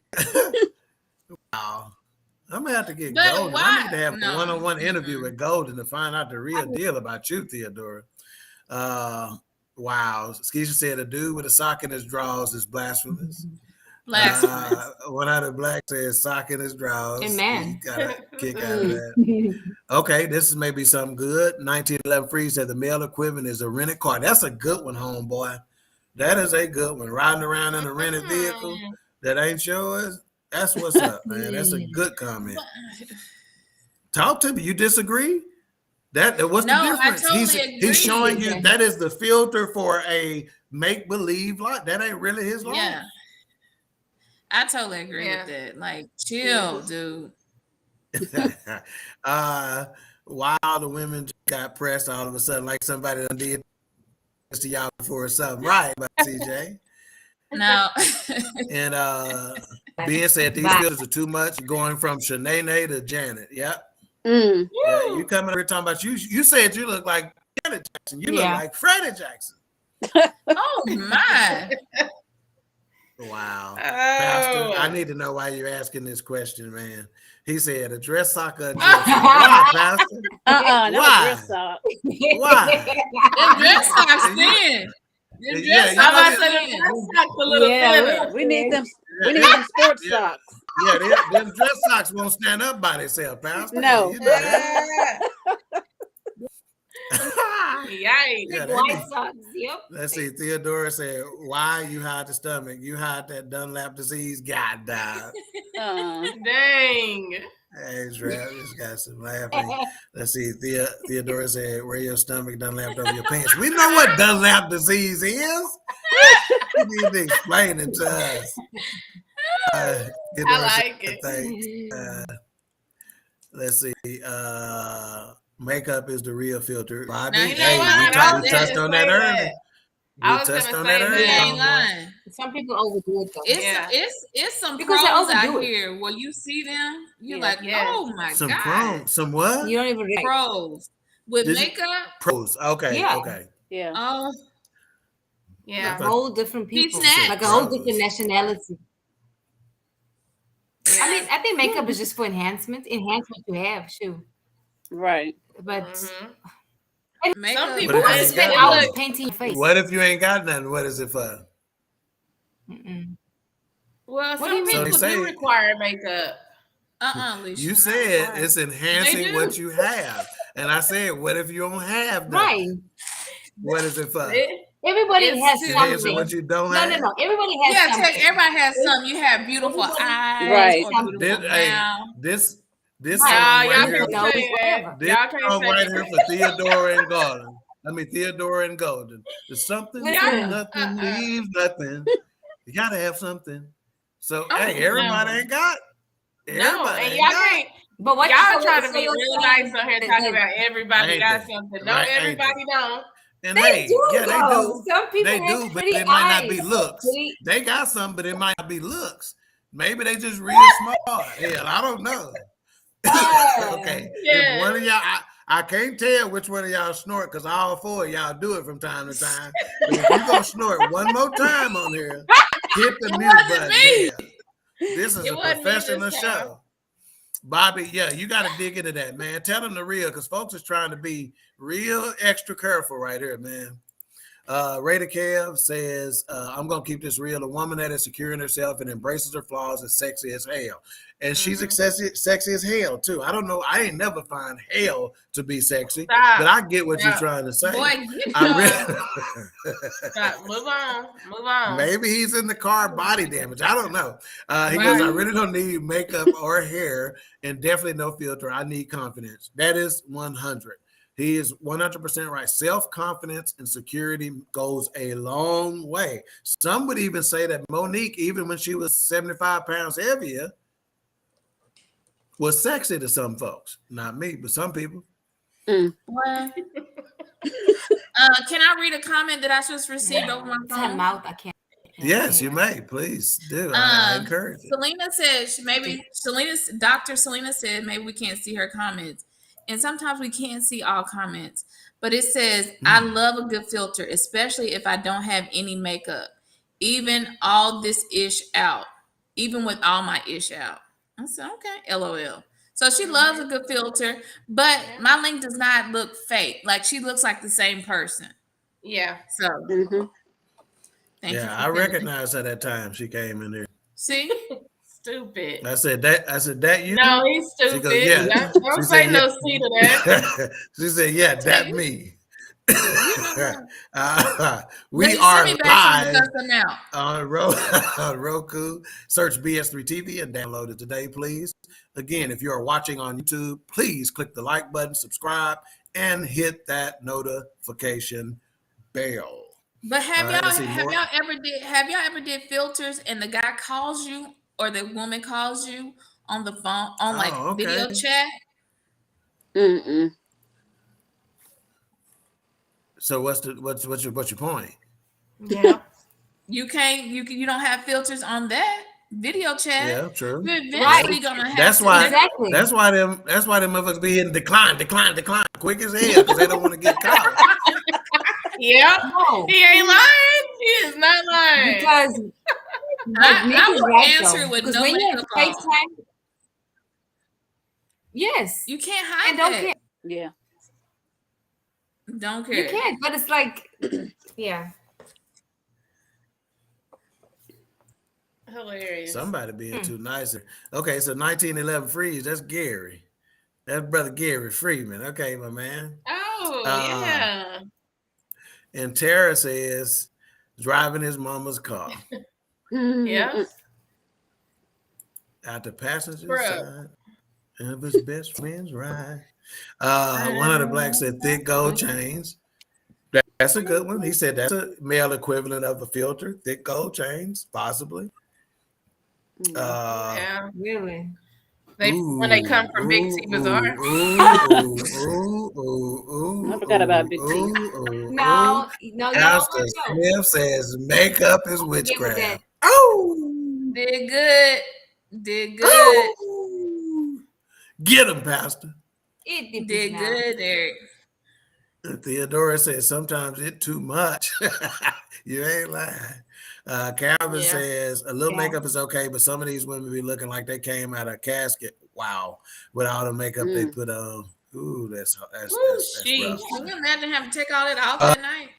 wow. I'm gonna have to get Golden. I need to have a one-on-one interview with Golden to find out the real deal about you, Theodora. Wow. Skeisha said a dude with a sock in his drawers is blasphemous. One out of black says sock in his drawers. Amen. Got a kick out of that. Okay, this is maybe something good. 1911 Free said the male equivalent is a rented car. That's a good one, homeboy. That is a good one. Riding around in a rented vehicle that ain't yours. That's what's up, man. That's a good comment. Talk to me. You disagree? What's the difference? I totally agree. He's showing you that is the filter for a make-believe life. That ain't really his life. Yeah. I totally agree with that. Like, chill, dude. While the women just got pressed all of a sudden, like somebody done did this to y'all before or something, right? By CJ. No. And Ben said these filters are too much, going from Shanae to Janet. Yep. Yeah, you coming here talking about you? You said you look like Janet Jackson. You look like Freddie Jackson. Oh my. Wow. Pastor, I need to know why you're asking this question, man. He said a dress sock or a dress. Why, Pastor? Why? Dress sock. Why? The dress socks thin. The dress socks a little thinner. We need them. We need them sports socks. Yeah, them dress socks won't stand up by themselves, Pastor. No. You know that. Yikes. White socks. Yep. Let's see. Theodora said, "Why you hide the stomach? You hide that Dunlap disease. God, dog." Dang. Hey, Travis got some laughing. Let's see. Theodora said, "Wear your stomach Dunlap over your pants." We know what Dunlap disease is. You need to explain it to us. I like it. Let's see. Makeup is the real filter. Bobby, Now, we touched on that earlier. He ain't lying. Some people overdo it though. It's some Because pros they out overdo it. here where you see them, you're like, oh my some god. Chrome, some what? You don't even Pros with makeup. Pros. Okay. Yeah. Okay. Yeah. Oh, yeah. A whole different people, snatched. like a whole different nationality. I mean, I think makeup is just for enhancement. Enhance what you have, shoot. Right. But makeup. Some people just spend hours painting your face. What if you ain't got nothing? What is it for? Well, What do you some mean? people do require makeup. Alicia, You not said right. it's They enhancing do. what you have. And I said, what if you don't have that? Right. What is it for? Everybody It's has to- Enhancing something. what you don't No, have? no, no. Everybody has Yeah, something. everybody has something. You have beautiful Everybody eyes Right. or something. beautiful Hey, mouth. this Right. song Y'all right here. can't Nose, say it. whatever. This Y'all can't song say right it. here for Theodora and Golden. Theodora and Golden. There's something Listen. from nothing leaves nothing. You gotta have something. So Oh, hey, everybody no. ain't got. No, Everybody and ain't y'all got. can't. But what Y'all so- trying to so be you're real saying nice on here that- talking that- about everybody Ain't got they? something. No, Right, ain't everybody don't. And They hey, do, yeah, they though. do. Some people They have do, but pretty it might not be eyes. looks. Pretty- They got some, but it might not be looks. Maybe they just real smart. Hell, I don't know. Okay. Yeah. If one of y'all, I can't tell which one of y'all snort because all four of y'all do it from time to time. But if you gonna snort one more time on here, hit the mute button. me. Yeah. This is It a wasn't me professional this time. show. Bobby, yeah, you got to dig into that, man. Tell them the real because folks is trying to be real extra careful right here, man. Raider Kev says, I'm going to keep this real. A woman that is secure in herself and embraces her flaws is sexy as hell. And she's sexy as hell, too. I don't know. I ain't never find hell to be sexy. Stop. But I get what you're Stop. trying to say. boy, Stop. Move on. Move on. Maybe he's in the car body damage. I don't know. He goes, I really don't need makeup or hair and definitely no filter. I need confidence. That is 100. He is 100% right. Self-confidence and security goes a long way. Some would even say that Monique, even when she was 75 pounds heavier, was sexy to some folks. Not me, but some people. Well, can I read a comment that I just received over my That phone? mouth, I can't. Yes, you may. Please do. I encourage it. Selena said Dr. Selena said maybe we can't see her comments. And sometimes we can't see all comments. But it says, I love a good filter, especially if I don't have any makeup. Even all this ish out. Even with all my ish out. I said, okay, LOL. So she loves a good filter, but my link does not look fake. Like she looks like the same person. Yeah. So thank you. Yeah, I recognized her that time she came in here. See? Stupid. I said that you? No, he's She stupid. goes, yeah. Don't She say said, no yeah. C to that. She said, yeah, that me. We But are send me back live some custom out. on Roku. Search BS3 TV and download it today, please. Again, if you are watching on YouTube, please click the like button, subscribe, and hit that notification bell. But have let's see, y'all ever did filters and the guy calls you or the woman calls you on the phone on like video chat? So what's your point? Yeah. You don't have filters on that video chat. Yeah, true. You're eventually gonna have That's why Exactly. that's why them motherfuckers be hitting decline quick as hell because they don't want to get caught. Yeah. No. He ain't lying. He is not lying. Because I will right, answer though. with Because no when you have makeup on. FaceTime, yes, You can't hide and don't that. care. Yeah. Don't care. You can't, but it's like, yeah. Hilarious. Somebody being too nice. Okay, so 1911 Freeze, that's Gary. That's brother Gary Freeman. Okay, my man. Oh, yeah. And Tara says driving his mama's car. Yeah. Out the passenger Bruh. side of his best friend's ride. One of the blacks said thick gold chains. That's a good one. He said that's a male equivalent of a filter. Thick gold chains, possibly. Yeah. Really? When they come from Big T Bazaar. I forgot about Big T. No, Pastor Smith says makeup is witchcraft. Did good. Did good. Get him, Pastor. It Did good, Eric. Theodora says sometimes it's too much. You ain't lying. Calvin says a little makeup is okay, but some of these women be looking like they came out of a casket. Wow, with all the makeup they put on. Ooh, that's rough. Can you imagine having to take all that off that night?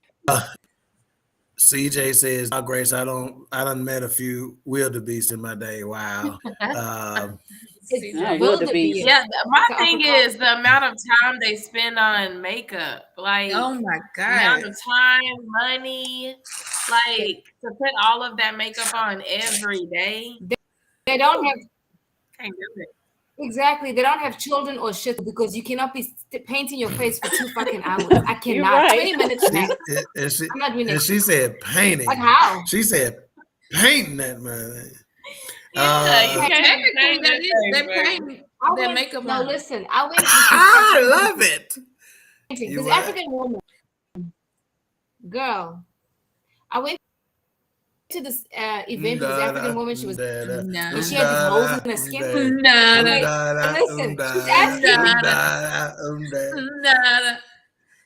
CJ says, "Oh, Grace, I done met a few wildebeest in my day. Wow." CJ. wildebeest. Yeah, my So thing uppercut. is the amount of time they spend on makeup. Like, Oh my amount God. of time, money, like to put all of that makeup on every day. They don't have Can't do it. exactly. They don't have children or shit because you cannot be painting your face for 2 fucking hours. I You're cannot. right. 20 minutes max. I'm not doing And it. she said painting. Like how? She said painting that man. Yeah, you can't Technically, change that that is thing, they baby. pay their makeup No, on. listen. I went to I love it. You this what? African woman. Girl, I went to this event with this African woman. She was No. she had these holes in her skin. Nada. Listen, she's asking me. Nada.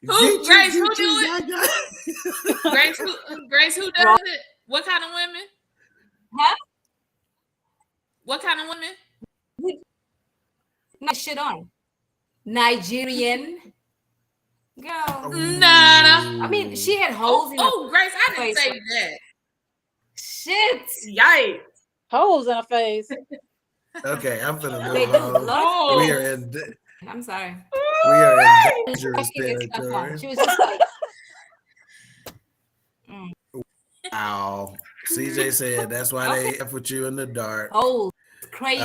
Who? Grace, who do it? Grace, who does it? What kind of women? Huh? What kind of women? Not shit on. Nigerian girl. Nada. I mean, she had holes in her Oh, Grace, I didn't face. say that. Shit. Yikes. Holes in her face. Okay, I'm finna They move do on. blood. We are in I'm sorry. dangerous territory. She was just like, Wow. CJ said that's why they F with you in the dark. holes, craters.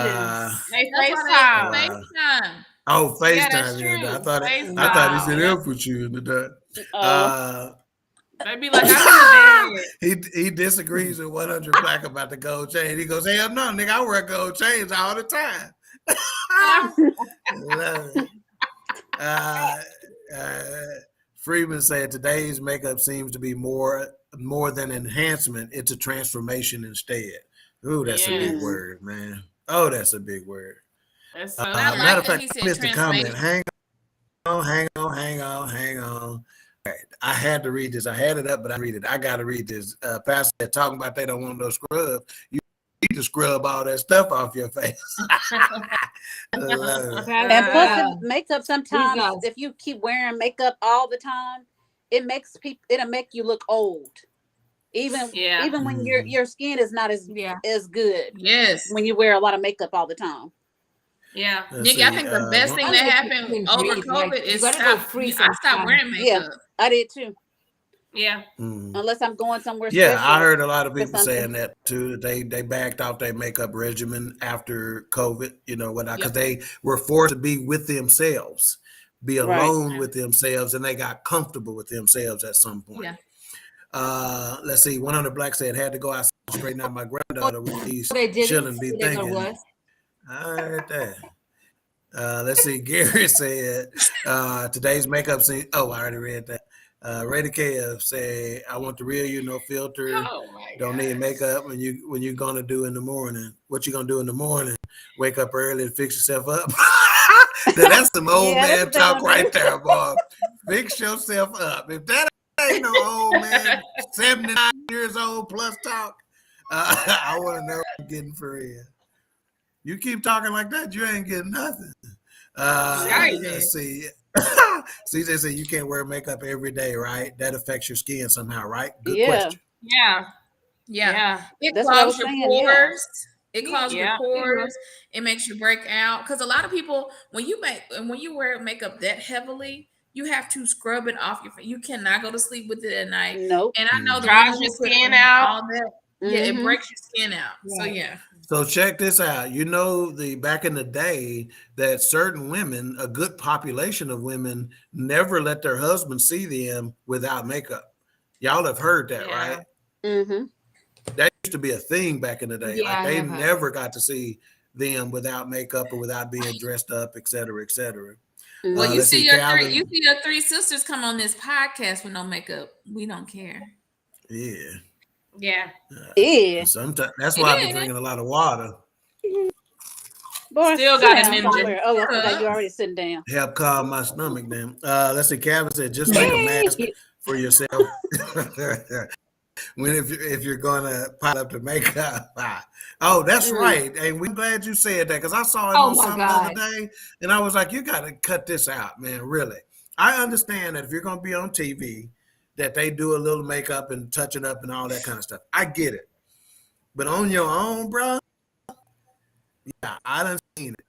They That's why they FaceTime. FaceTime. Oh, Yeah, that's FaceTime. true. Yeah, I thought he said FaceTime. F with you in the dark. Oh. They be like, I'm in bed. He disagrees with 100 Black about the gold chain. He goes, hell no, nigga, I wear gold chains all the time. Love it. Freeman said today's makeup seems to be more than enhancement. It's a transformation instead. Ooh, that's a big word, man. Oh, that's a big word. That's so Matter of fact, he said I missed the comment. transformation. Hang on. Okay, I had to read this. I had it up, but I read it. I got to read this. Pastor said, talking about they don't want no scrub. You need to scrub all that stuff off your face. And plus the makeup, sometimes if you keep wearing makeup all the time, it'll make you look old. Even when your skin is not as good. Yes. When you wear a lot of makeup all the time. Yeah. Nikki, I think the best thing that happened over COVID is I stopped wearing makeup. Yeah, I did too. Yeah. Unless I'm going somewhere Yeah, special I heard a lot of people saying that too. They backed off their makeup regimen after COVID, because they were forced to be with themselves, be alone with themselves, and they got comfortable with themselves at some point. Yeah. Let's see. 100 Black said had to go outside and straighten out my granddaughter with these They didn't shouldn't be say they thinking. was. I heard that. Let's see. Gary said today's makeup scene. Oh, I already read that. Ray Kev say, I want the real you, no filter. Oh my Don't need makeup when you gonna do in the morning. What you gonna do in the morning? Wake up early and fix yourself up. Now, that's some old man talk right there, boy. Fix yourself up. If that ain't no old man, 79 years old plus talk, I want to know what I'm getting for real. You keep talking like that, you ain't getting nothing. Let's see. CJ said you can't wear makeup every day, right? That affects your skin somehow, right? Good question. Yeah. It That's clogs what I was your saying, pores. It clogs your Yeah. pores. It makes you break out. Because a lot of people, when you wear makeup that heavily, you have to scrub it off your face. You cannot go to sleep with it at night. Nope. And I know the Dries ones who your put skin on out. all that. Yeah, it breaks your skin out. So yeah. So check this out. Back in the day that certain women, a good population of women, never let their husbands see them without makeup. Y'all have heard that, right? Mm-hmm. That used to be a thing back in the day. Yeah, like they I have heard never got to see them without makeup or without being dressed up, et cetera, et cetera. Well, you let's see Calvin. your three sisters come on this podcast with no makeup. We don't care. Yeah. Sometimes that's why I've been drinking a lot of water. Boy, Still got a ninja. Oh, I forgot you already sitting down. Help calm my stomach down. Let's see. Calvin said, just make a mask for yourself. If you're gonna pile up the makeup. Oh, that's right. And we're glad you said that because I saw it on something the other day, and I was like, you got to cut this out, man. Really, I understand that if you're gonna be on TV, that they do a little makeup and touch it up and all that kind of stuff. I get it. But on your own, bro, yeah, I done seen it.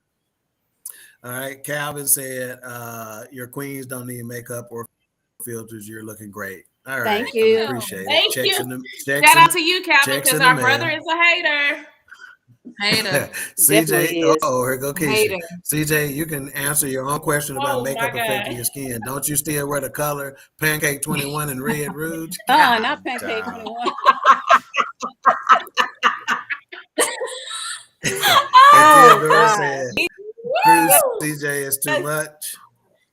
All right. Calvin said, your queens don't need makeup or filters. You're looking great. All right. Thank you. Appreciate it. Thank Checks you. in the, Shout out to you, Calvin, checks because in our the brother mail. is a hater. Hater. CJ, Definitely is. here go Keisha. Hater. CJ, you can answer your own question about Oh, my makeup affecting God. your skin. Don't you still wear the color Pancake 21 and Red Rouge? Not Pancake 21. And Theodora God. said, Bruce, CJ is too much.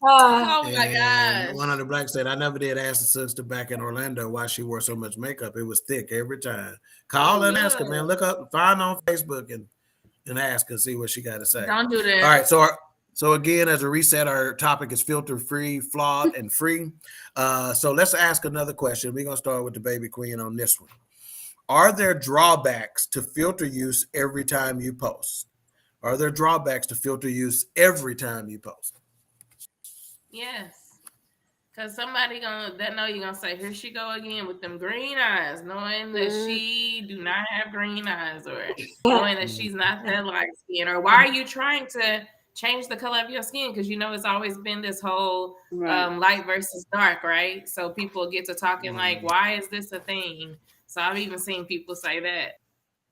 Uh, Oh my And gosh. 100 Black said, I never did ask the sister back in Orlando why she wore so much makeup. It was thick every time. Call and ask her, man. Look up, find her on Facebook and ask her, see what she got to say. Don't do that. All right. So again, as a reset, our topic is filter free, flawed, and free. So let's ask another question. We're going to start with the baby queen on this one. Are there drawbacks to filter use every time you post? Are there drawbacks to filter use every time you post? Yes. Because somebody that know you're gonna say, here she go again with them green eyes, knowing that she do not have green eyes, or knowing that she's not that light skin, or why are you trying to change the color of your skin? Because you know it's always been this whole light versus dark, right? So people get to talking like, why is this a thing? So I've even seen people say that,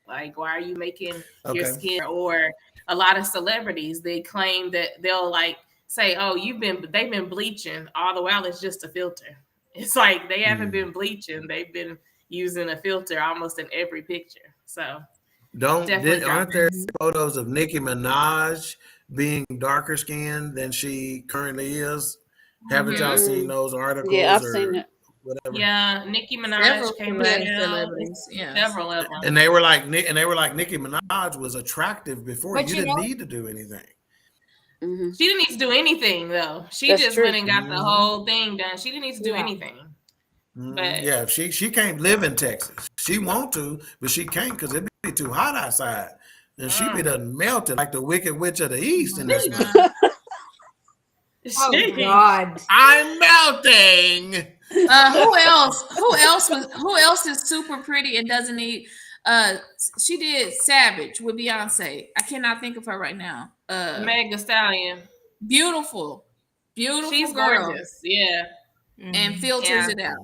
like, why are you making your skin? Or a lot of celebrities, they claim that they'll like say, oh, they've been bleaching all the while it's just a filter. It's like they haven't been bleaching, they've been using a filter almost in every picture. So aren't there photos of Nicki Minaj being darker skinned than she currently is? Haven't y'all seen those articles? Yeah, I've seen it. Whatever. Yeah, Nicki Minaj came out. Celebrities, several of them. And they were like Nicki Minaj was attractive before. But you didn't need to do anything. Mm-hmm. She didn't need to do anything though. That's just went and got the whole thing done. She didn't need to do anything. But yeah, she can't live in Texas. She want to, but she can't because it'd be too hot outside. And she be done melted like the Wicked Witch of the East in this one. Oh God! I'm melting. Who else is super pretty and doesn't need? She did Savage with Beyonce. I cannot think of her right now. Meg Thee Stallion. Beautiful She's girl. Gorgeous. Yeah. And filters it out.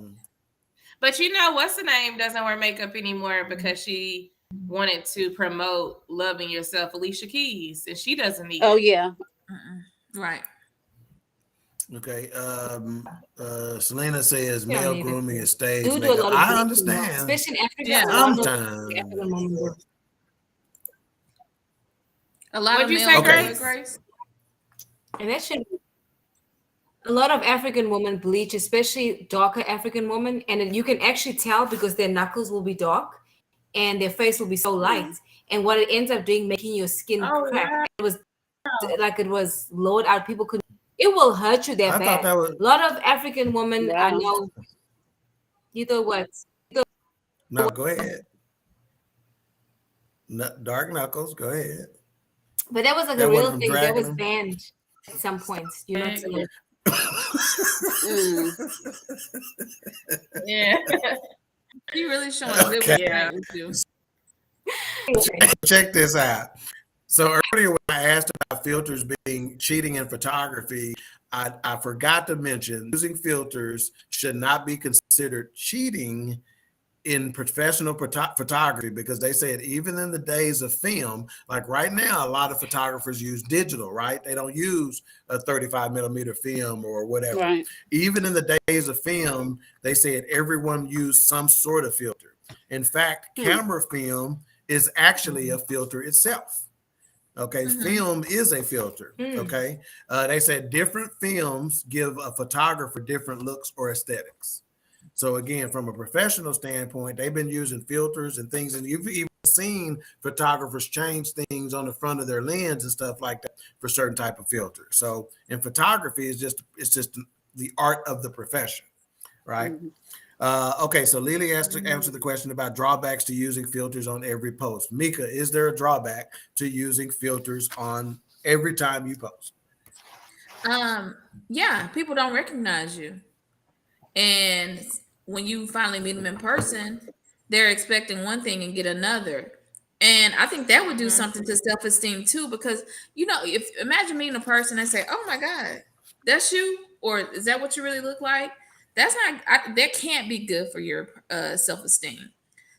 But you know, what's the name doesn't wear makeup anymore because she wanted to promote loving yourself, Alicia Keys, and she doesn't need it. Yeah. Right. Okay. Selena says male grooming is stage do makeup. a lot of I understand. Especially in Africa. Sometimes. A lot What'd of you say, Grace? And that should a lot of African women bleach, especially darker African women, and you can actually tell because their knuckles will be dark and their face will be so light. And what it ends up doing, making your skin crack. Yeah. It was like it was lowered out. People couldn't. It will hurt you that bad. A lot of African women, I know. You know what? No, go ahead. Dark knuckles. Go ahead. But that was like a real thing. That was banned at some points. You know. Yeah. You really showing good. Check this out. So earlier when I asked about filters being cheating in photography, I forgot to mention using filters should not be considered cheating in professional photography because they said even in the days of film, like right now, a lot of photographers use digital, right? They don't use a 35 millimeter film or whatever. Right. Even in the days of film, they said everyone used some sort of filter. In fact, camera film is actually a filter itself. Okay, film is a filter. Okay, they said different films give a photographer different looks or aesthetics. So again, from a professional standpoint, they've been using filters and things, and you've even seen photographers change things on the front of their lens and stuff like that for certain type of filter. So in photography, it's just the art of the profession, right? Okay, so Lily asked to answer the question about drawbacks to using filters on every post. Mika, is there a drawback to using filters on every time you post? Yeah, people don't recognize you. And when you finally meet them in person, they're expecting one thing and get another. And I think that would do something to self-esteem too, because if imagine meeting a person and say, "Oh my God, that's you," or "Is that what you really look like?" That's not. That can't be good for your self-esteem.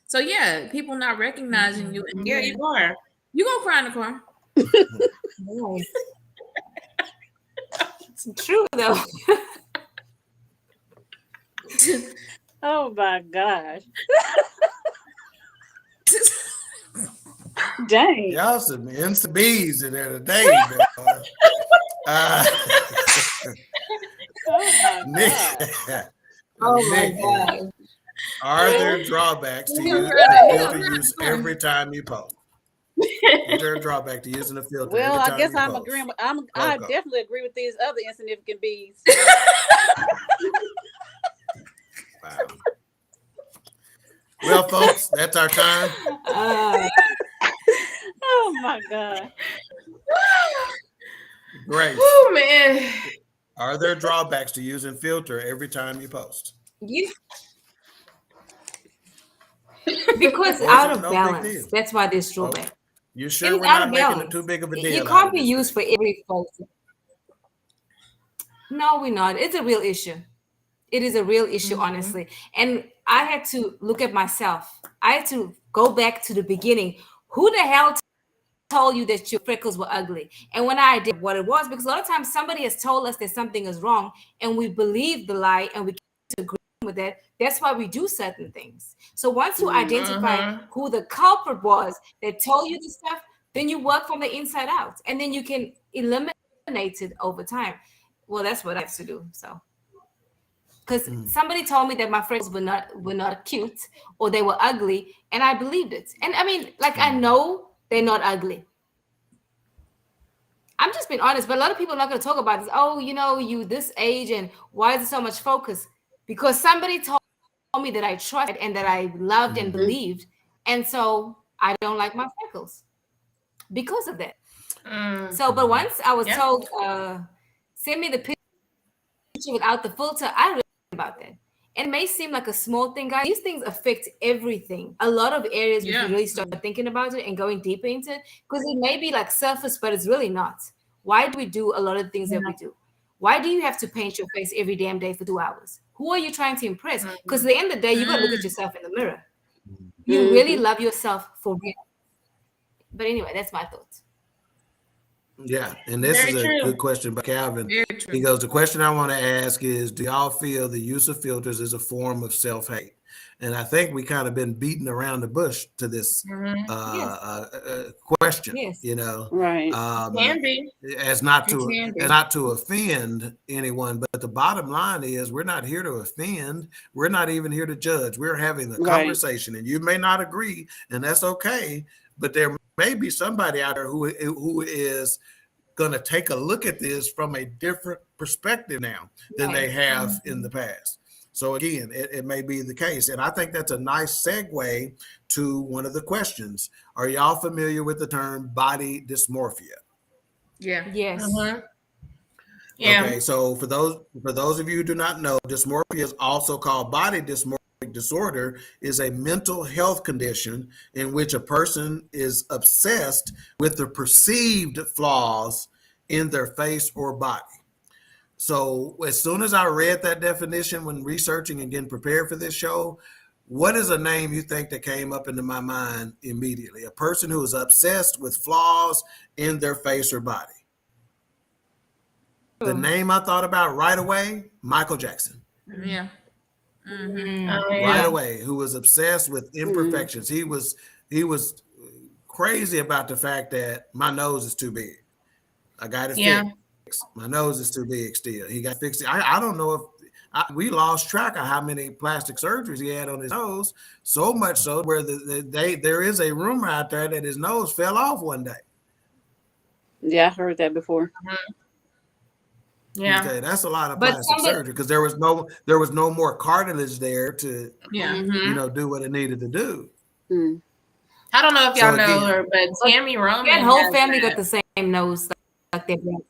So yeah, people not recognizing you. And Yeah, you are. You gonna cry in the car? It's true though. Oh my gosh. Dang. Y'all some bees in there today, man. Oh my Nick, God. Oh my Nick, God. are there drawbacks to using the filter use every time you post? Is there a drawback to using the filter? Well, every I time guess you I'm post? agreeing. I definitely agree with these other insignificant bees. Wow. Well, folks, that's our time. Oh my God. Grace, Oh man. are there drawbacks to using filter every time you post? Because Or is out it of no big balance. deal? That's why there's drawback. You It sure is we're out not of making it balance. too big of a deal? You out can't of be this used thing? for every photo. No, we're not. It's a real issue. It is a real issue, honestly. And I had to look at myself. I had to go back to the beginning. Who the hell told you that your freckles were ugly? And when I did what it was, because a lot of times somebody has told us that something is wrong and we believe the lie and we can't agree with that. That's why we do certain things. So once you identify who the culprit was that told you this stuff, then you work from the inside out and then you can eliminate it over time. Well, that's what I have to do. So because somebody told me that my freckles were not cute or they were ugly, and I believed it. And I mean, like, I know they're not ugly. I'm just being honest, but a lot of people are not going to talk about this. Oh, you this age, and why is it so much focus? Because somebody told me that I trusted and that I loved and believed, and so I don't like my freckles because of that. So, but once I was told, send me the picture without the filter, I realized about that. And it may seem like a small thing, guys. These things affect everything. A lot of areas if you really start thinking about it and going deeper into it, because it may be like surface, but it's really not. Why do we do a lot of things that we do? Why do you have to paint your face every damn day for 2 hours? Who are you trying to impress? Because at the end of the day, you got to look at yourself in the mirror. You really love yourself for real. But anyway, that's my thoughts. Yeah, and this is a good question by Calvin. He goes, the question I want to ask is, do y'all feel the use of filters is a form of self-hate? And I think we kind of been beating around the bush to this question, Right. Can be. as not to offend anyone, but the bottom line is we're not here to offend. We're not even here to judge. We're having a conversation, and you may not agree, and that's okay. But there may be somebody out there who is going to take a look at this from a different perspective now than they have in the past. So again, it may be the case. And I think that's a nice segue to one of the questions. Are y'all familiar with the term body dysmorphia? Yeah. Yes. Yeah. Okay, so for those of you who do not know, dysmorphia is also called body dysmorphic disorder, is a mental health condition in which a person is obsessed with the perceived flaws in their face or body. So as soon as I read that definition when researching and getting prepared for this show, what is a name you think that came up into my mind immediately? A person who is obsessed with flaws in their face or body. The name I thought about right away, Michael Jackson. Yeah. Right away, who was obsessed with imperfections. He was crazy about the fact that my nose is too big. I got it fixed. My nose is too big still. He got fixed. I don't know if we lost track of how many plastic surgeries he had on his nose, so much so where there is a rumor out there that his nose fell off one day. Yeah, I heard that before. Yeah. Okay, that's a lot of plastic surgery because there was no more cartilage there to do what it needed to do. I don't know if y'all know her, but Tammy Roman. That whole family got the same nose like their brother.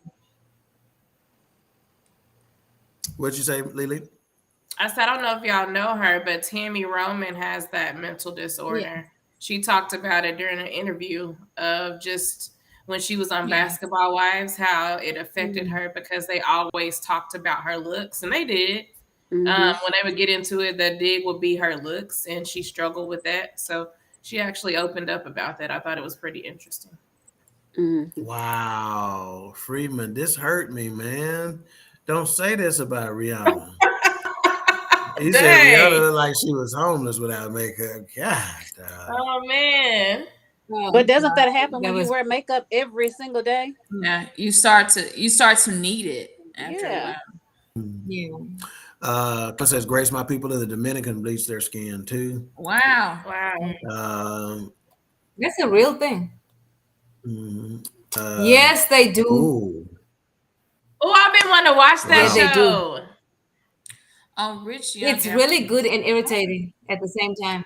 What'd you say, Lily? I said, I don't know if y'all know her, but Tammy Roman has that mental disorder. Yeah. She talked about it during an interview of just when she was on Basketball Wives, how it affected her because they always talked about her looks, and they did. When they would get into it, the dig would be her looks, and she struggled with that. So she actually opened up about that. I thought it was pretty interesting. Wow, Freeman, this hurt me, man. Don't say this about Rihanna. He said Rihanna looked like she was homeless without makeup. God. Oh man. But doesn't that happen when you wear makeup every single day? Yeah, you start to need it after a while. Yeah. It says Grace, my people in the Dominican bleach their skin too. Wow. That's a real thing. Yes, they do. Oh, I've been wanting to watch that show. They do. Oh, Rich Young. It's really good and irritating at the same time.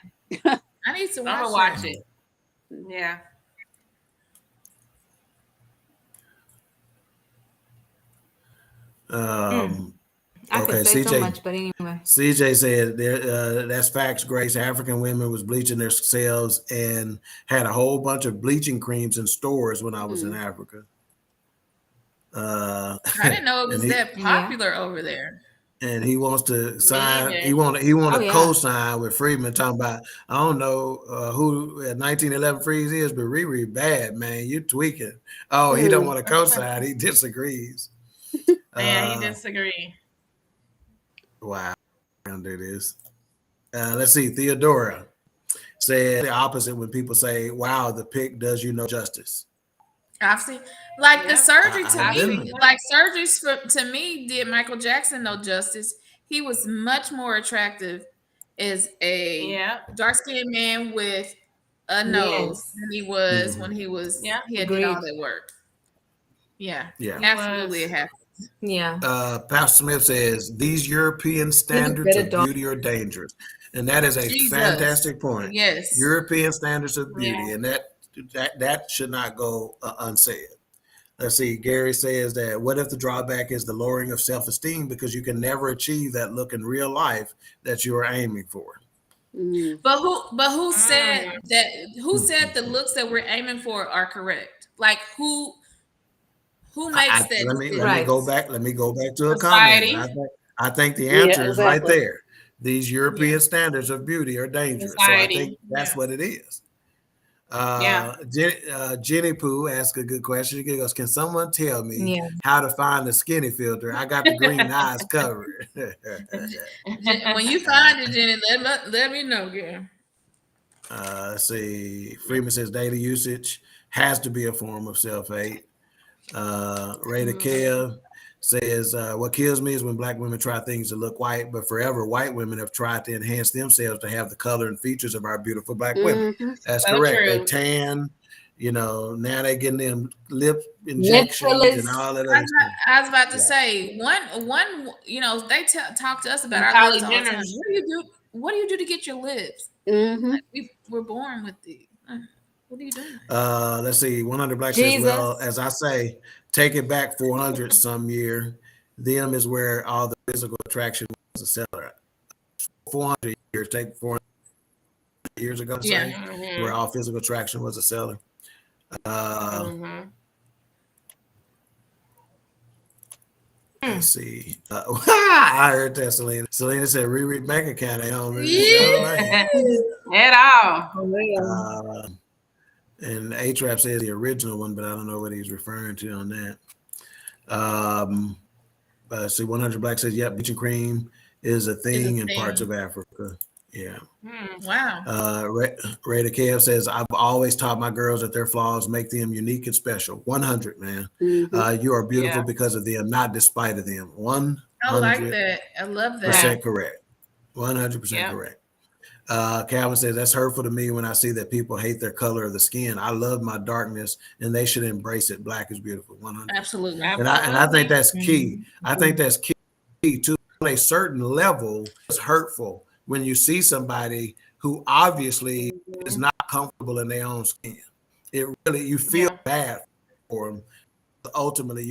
I need to watch it. Yeah. I could say so much, but anyway. CJ said that's facts, Grace. African women was bleaching their selves and had a whole bunch of bleaching creams in stores when I was in Africa. I didn't know it was that popular over there. And he wants to sign. He want to co-sign with Freeman, talking about I don't know who 1911 Freeze is, but Riri bad, man. You tweaking. Oh, he don't want to co-sign. He disagrees. Yeah, he disagrees. Wow, I'll do this. Let's see. Theodora said the opposite when people say, "Wow, the pic does you no justice." I've seen the surgery surgeries to me did Michael Jackson no justice. He was much more attractive as a dark-skinned man with a nose than he was when he was he had did all that work. Yeah, absolutely, it happened. Yeah. Pastor Smith says these European standards of beauty are dangerous, and that is a fantastic point. Yes, European standards of beauty, and that should not go unsaid. Let's see. Gary says that what if the drawback is the lowering of self-esteem because you can never achieve that look in real life that you are aiming for? But who said that? Who said the looks that we're aiming for are correct? Like who makes that? Let me go back to a comment. I think the answer is right there. These European standards of beauty are dangerous. Society. So I think that's what it is. Jenny Pooh asked a good question. She goes, can someone tell me how to find the skinny filter? I got the green eyes covered. When you find it, Jenny, let me know, girl. Let's see. Freeman says daily usage has to be a form of self-hate. Rada Kev says, what kills me is when Black women try things to look white, but forever white women have tried to enhance themselves to have the color and features of our beautiful Black women. That's correct. True. They tan, now they're getting them lip injections and all that other stuff. I was about to say, one, they talk to us about our lips all the time. What do you do to get your lips? Like we're born with it. What are you doing? Let's see. 100 Black says, well, as I say, take it back 400 some year. Them is where all the physical attraction was a seller. 400 years, take 400 years ago, where all physical attraction was a seller. Let's see. I heard that Selena. Selena said, Riri bank account ain't on at all. And A-Trap says the original one, but I don't know what he's referring to on that. See, 100 Black says, yep, bleaching cream is a thing in parts of Africa. Yeah. Wow. Rada Kev says, I've always taught my girls that their flaws make them unique and special. 100, man. You are beautiful because of them, not despite of them. 100%. I like that. I love that. Correct. 100% correct. Calvin says, that's hurtful to me when I see that people hate their color of the skin. I love my darkness and they should embrace it. Black is beautiful. 100. Absolutely. And I think that's key. I think that's key to a certain level. It's hurtful when you see somebody who obviously is not comfortable in their own skin. It really, you feel bad for them. Ultimately,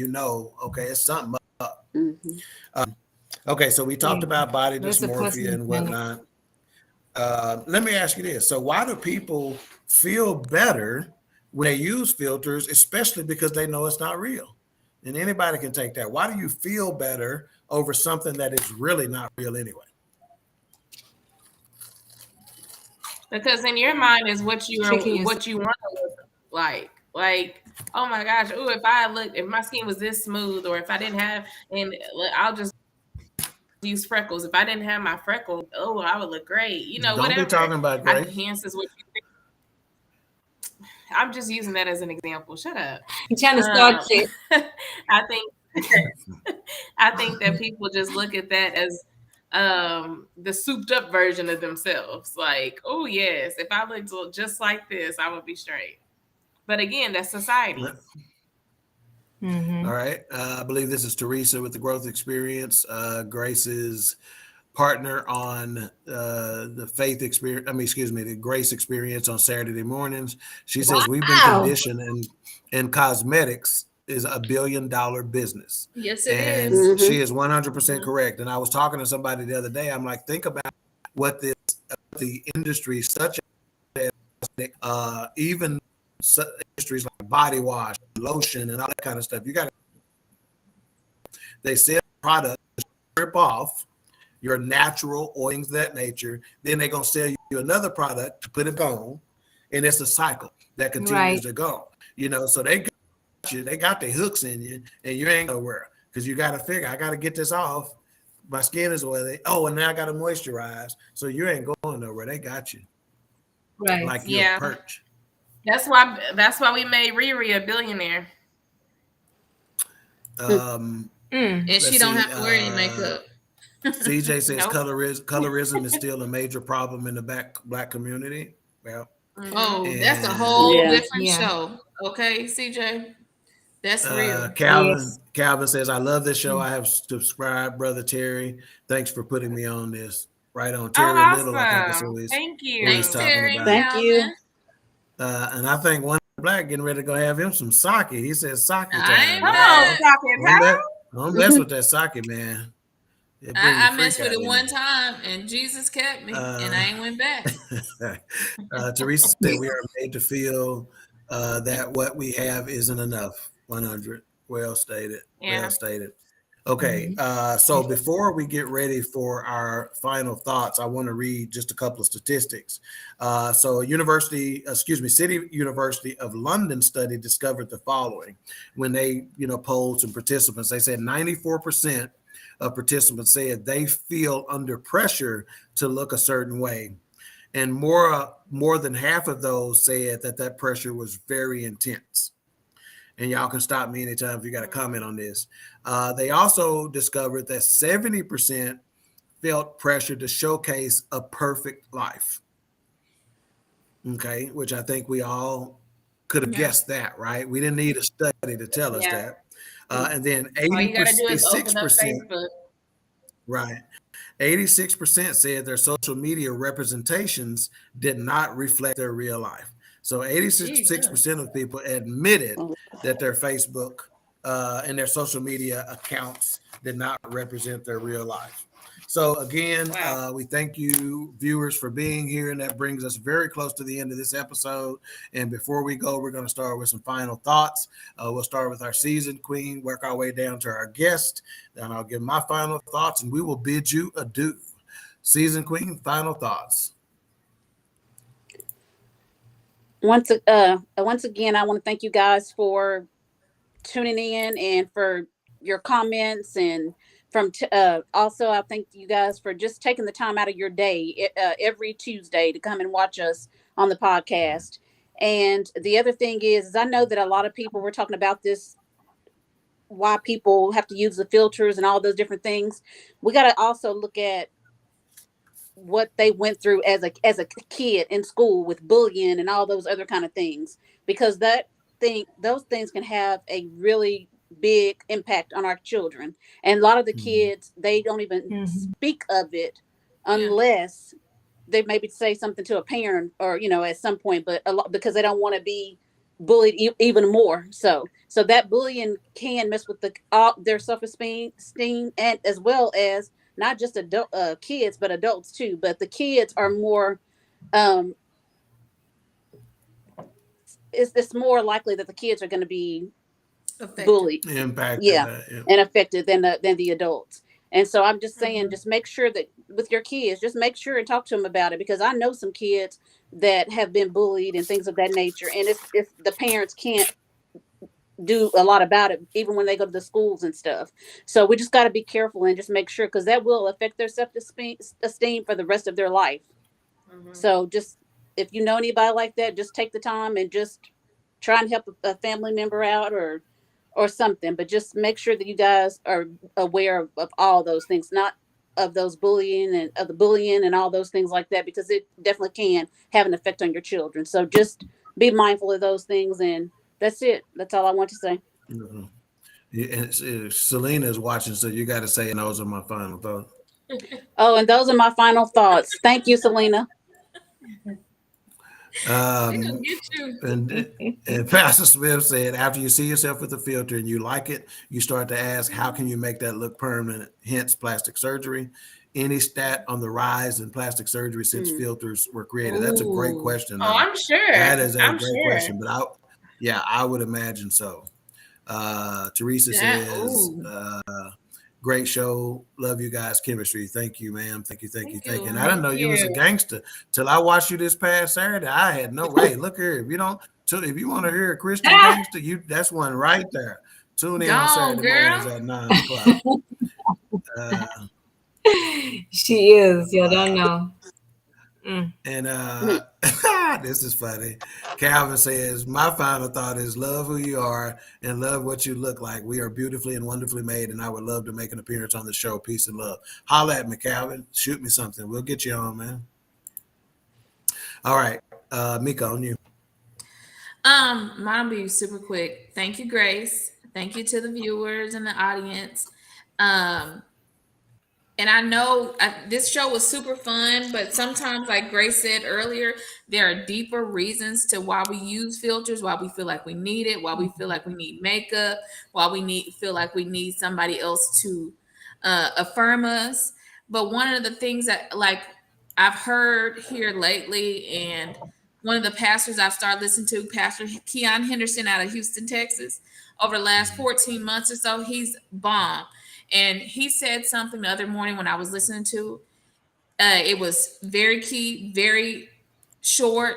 okay, it's something up. Okay, so we talked about body That's a dysmorphia personal and thing. whatnot. Let me ask you this. So why do people feel better when they use filters, especially because they know it's not real? And anybody can take that. Why do you feel better over something that is really not real anyway? Because in your mind is what you Tricking want to look like. Like, oh my gosh, oh, if my skin was this smooth, or if I didn't have, and I'll just use freckles. If I didn't have my freckles, oh, I would look great. You know, Don't whatever. be talking about Grace. Enhances what you think. I'm just using that as an example. Shut up. You're trying to start shit. I think that people just look at that as the souped up version of themselves. Like, oh yes, if I looked just like this, I would be straight. But again, that's society. Mm-hmm. All right. I believe this is Teresa with the Growth Experience. Grace's partner on the faith experience. The Grace Experience on Saturday mornings. She says we've been conditioned, and cosmetics is $1 billion business. Yes, it and is. She is 100% correct. And I was talking to somebody the other day. I'm like, think about what the industry such as even industries like body wash, lotion, and all that kind of stuff. They sell products to strip off your natural oils, that nature. Then they're gonna sell you another product to put it on, and it's a cycle that continues to go. You know, so they got their hooks in you, and you ain't nowhere because you got to figure, I got to get this off. My skin is oily. Oh, and now I got to moisturize. So you ain't going nowhere. They got you, Right? like you're a perch. That's why we made Riri a billionaire. And she don't have to wear any makeup. CJ says colorism is still a major problem in the black community. Well, that's a whole different show. Okay, CJ, that's real. Calvin says, I love this show. I have subscribed, Brother Terry. Thanks for putting me on this. Right on. Terry Little, I think it's always. Thank you. Thanks, Terry. Thank you. And I think one black getting ready to go have him some sake. He says sake time. Don't mess with that sake, man. I messed with it one time, and Jesus kept me, and I ain't went back. Teresa said we are made to feel that what we have isn't enough. 100. Well stated. Yeah. Well stated. Okay, so before we get ready for our final thoughts, I want to read just a couple of statistics. So City University of London study discovered the following. When they, polled some participants, they said 94% of participants said they feel under pressure to look a certain way. And more than half of those said that pressure was very intense. And y'all can stop me anytime if you got a comment on this. They also discovered that 70% felt pressure to showcase a perfect life. Okay, which I think we all could have guessed that, right? We didn't need a study to tell us that. And then 86%, right? 86% said their social media representations did not reflect their real life. So 86% of people admitted that their Facebook and their social media accounts did not represent their real life. So again, we thank you, viewers, for being here, and that brings us very close to the end of this episode. And before we go, we're going to start with some final thoughts. We'll start with our seasoned queen, work our way down to our guest, then I'll give my final thoughts, and we will bid you adieu. Seasoned queen, final thoughts. Once again, I want to thank you guys for tuning in and for your comments, and also I thank you guys for just taking the time out of your day every Tuesday to come and watch us on the podcast. And the other thing is I know that a lot of people were talking about this, why people have to use the filters and all those different things. We got to also look at what they went through as a kid in school with bullying and all those other kind of things, because those things can have a really big impact on our children. And a lot of the kids, they don't even speak of it unless they maybe say something to a parent or, at some point, but a lot, because they don't want to be bullied even more. So that bullying can mess with their self-esteem, and as well as not just kids, but adults too. But the kids are more, it's more likely that the kids are going to be Affected. bullied, Impacted, and affected than the adults. And so I'm just saying, just make sure that with your kids, just make sure and talk to them about it, because I know some kids that have been bullied and things of that nature, and if the parents can't do a lot about it, even when they go to the schools and stuff. So we just got to be careful and just make sure, because that will affect their self-esteem for the rest of their life. So just, if you know anybody like that, just take the time and just try and help a family member out or something, but just make sure that you guys are aware of all those things, not of those bullying and all those things like that, because it definitely can have an effect on your children. So just be mindful of those things, and that's it. That's all I want to say. And Selena is watching, so you got to say, and those are my final thoughts. Oh, and those are my final thoughts. Thank you, Selena. Get you. And Pastor Smith said, after you see yourself with a filter and you like it, you start to ask, how can you make that look permanent? Hence plastic surgery. Any stat on the rise in plastic surgery since filters were created? That's a great question. Oh, I'm sure. That is a great question, but I would imagine so. Teresa says, great show. Love you guys. Chemistry. Thank you, ma'am. Thank you. And I didn't know you was a gangster till I watched you this past Saturday. I had no way. Look here. If you want to hear a Christian gangster, that's one right there. Tune in on Saturday mornings at 9:00. She is. You don't know. And this is funny. Calvin says, my final thought is love who you are and love what you look like. We are beautifully and wonderfully made, and I would love to make an appearance on the show. Peace and love. Holla at me, Calvin. Shoot me something. We'll get you on, man. All right. Mika, on you. Mine will be super quick. Thank you, Grace. Thank you to the viewers and the audience. And I know this show was super fun, but sometimes, like Grace said earlier, there are deeper reasons to why we use filters, why we feel like we need it, why we feel like we need makeup, why we feel like we need somebody else to affirm us. But one of the things that, like, I've heard here lately, and one of the pastors I've started listening to, Pastor Keon Henderson out of Houston, Texas, over the last 14 months or so, he's bomb. And he said something the other morning when I was listening to, it was very key, very short,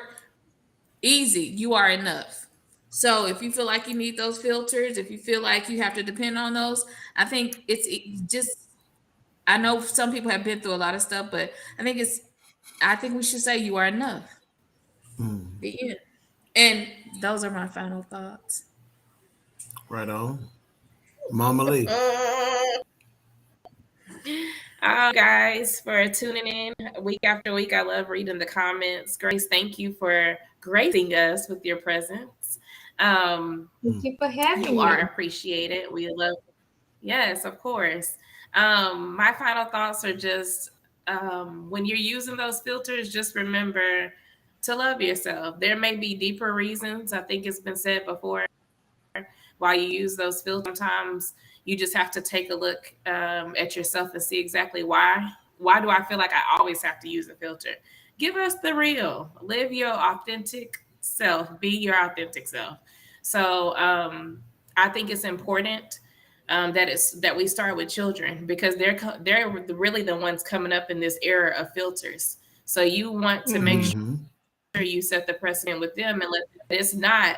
easy. You are enough. So if you feel like you need those filters, if you feel like you have to depend on those, I think it's just, I know some people have been through a lot of stuff, but I think we should say you are enough. Yeah. And those are my final thoughts. Right on. Mama Lee. Guys, for tuning in week after week. I love reading the comments. Grace, thank you for gracing us with your presence. Thank you for having me. You are appreciated. We love. Yes, of course. My final thoughts are just when you're using those filters, just remember to love yourself. There may be deeper reasons. I think it's been said before. While you use those filters, sometimes you just have to take a look at yourself and see exactly why. Why do I feel like I always have to use a filter? Give us the real. Live your authentic self. Be your authentic self. So I think it's important that we start with children, because they're really the ones coming up in this era of filters. So you want to make sure you set the precedent with them, and it's not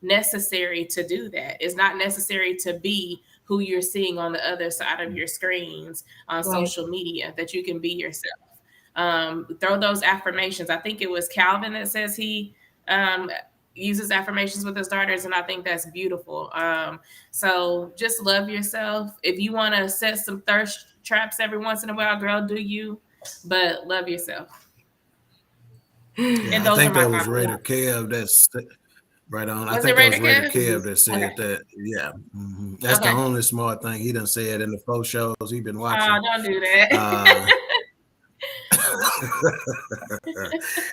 necessary to do that. It's not necessary to be who you're seeing on the other side of your screens on social media, that you can be yourself. Throw those affirmations. I think it was Calvin that says he uses affirmations with his daughters, and I think that's beautiful. So just love yourself. If you want to set some thirst traps every once in a while, girl, do you, but love yourself. Yeah, I think that was Raider Kev that's right on. I think that was Raider Kev that said that. Yeah. That's the only smart thing he done said in the 4 shows he's been watching. Oh, don't do that.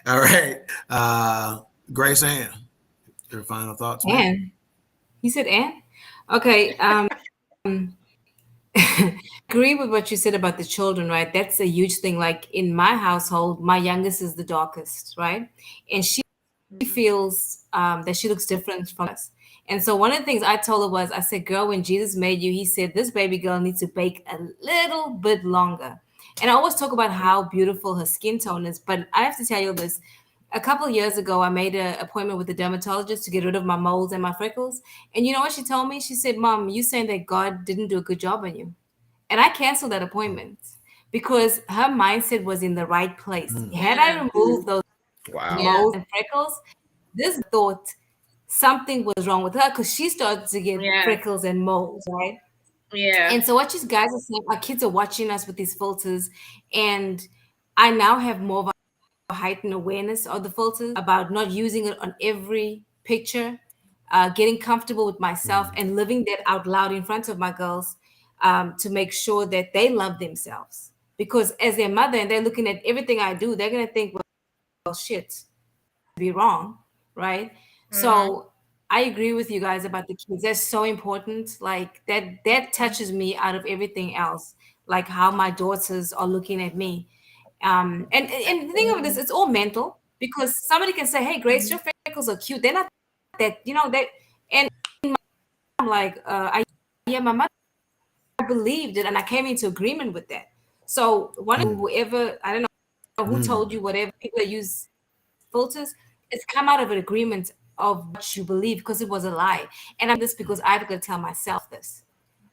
All right. Grace Ann, Your final thoughts, And he said, and okay. Agree with what you said about the children, right? That's a huge thing. Like in my household, my youngest is the darkest, right? And she feels that she looks different from us. And so one of the things I told her was, I said, girl, when Jesus made you, he said, this baby girl needs to bake a little bit longer. And I always talk about how beautiful her skin tone is. But I have to tell you this. A couple of years ago, I made an appointment with a dermatologist to get rid of my moles and my freckles. And you know what she told me? She said, Mom, you saying that God didn't do a good job on you. And I canceled that appointment because her mindset was in the right place. Had I removed those moles and freckles, this thought something was wrong with her because she started to get freckles and moles, right? Yeah. And so what you guys are saying, our kids are watching us with these filters, and I now have more of a heightened awareness of the filters, about not using it on every picture, getting comfortable with myself and living that out loud in front of my girls, to make sure that they love themselves. Because as their mother and they're looking at everything I do, they're going to think, well, shit, be wrong, right? So I agree with you guys about the kids. That's so important. Like that touches me out of everything else. Like how my daughters are looking at me. And the thing of this, it's all mental, because somebody can say, "Hey, Grace, your freckles are cute." They're not that, and I'm like, my mother believed it, and I came into agreement with that. So whoever, I don't know who told you, whatever people that use filters, it's come out of an agreement of what you believe, because it was a lie. And I'm this because I've got to tell myself this.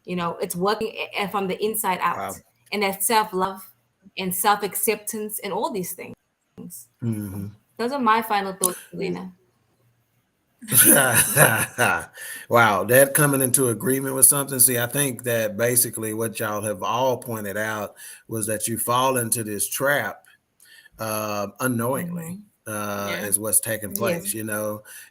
It's working from the inside out. Wow. And that self-love and self-acceptance and all these things. Those are my final thoughts, Lena. Wow, that coming into agreement with something. See, I think that basically what y'all have all pointed out was that you fall into this trap unknowingly. Is what's taking place, and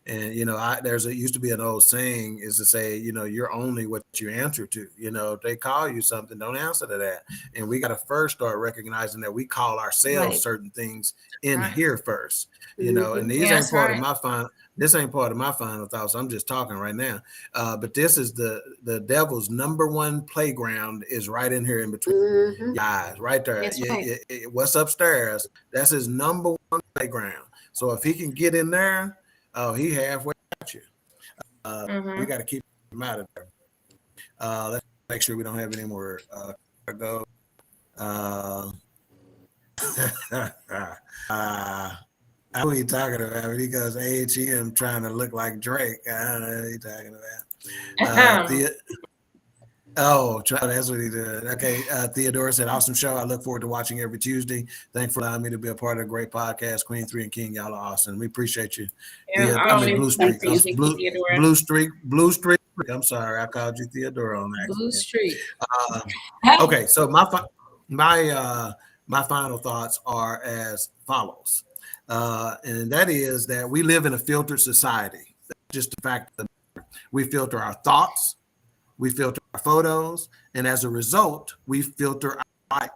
there's used to be an old saying is to say, you're only what you answer to. If they call you something, don't answer to that. And we got to first start recognizing that we call ourselves certain things in here first, and these ain't part of my final. This ain't part of my final thoughts. I'm just talking right now. But this is the devil's number one playground, is right in here in between your eyes, right there. Right. What's upstairs? That's his number one playground. So if he can get in there, he halfway got you. We got to keep him out of there. Let's make sure we don't have any more go. I know what you're talking about. When he goes AHM trying to look like Drake. I don't know what you're talking about. That's what he did. Okay. Theodora said, awesome show. I look forward to watching every Tuesday. Thanks for allowing me to be a part of a great podcast. Queen3 and King, y'all are awesome. We appreciate you. Blue Streak. Blue Streak. I'm sorry. I called you Theodora on accident. Blue Streak. Okay. So my final thoughts are as follows. And that is that we live in a filtered society. That's just the fact of the matter. We filter our thoughts. We filter our photos, and as a result, we filter our life.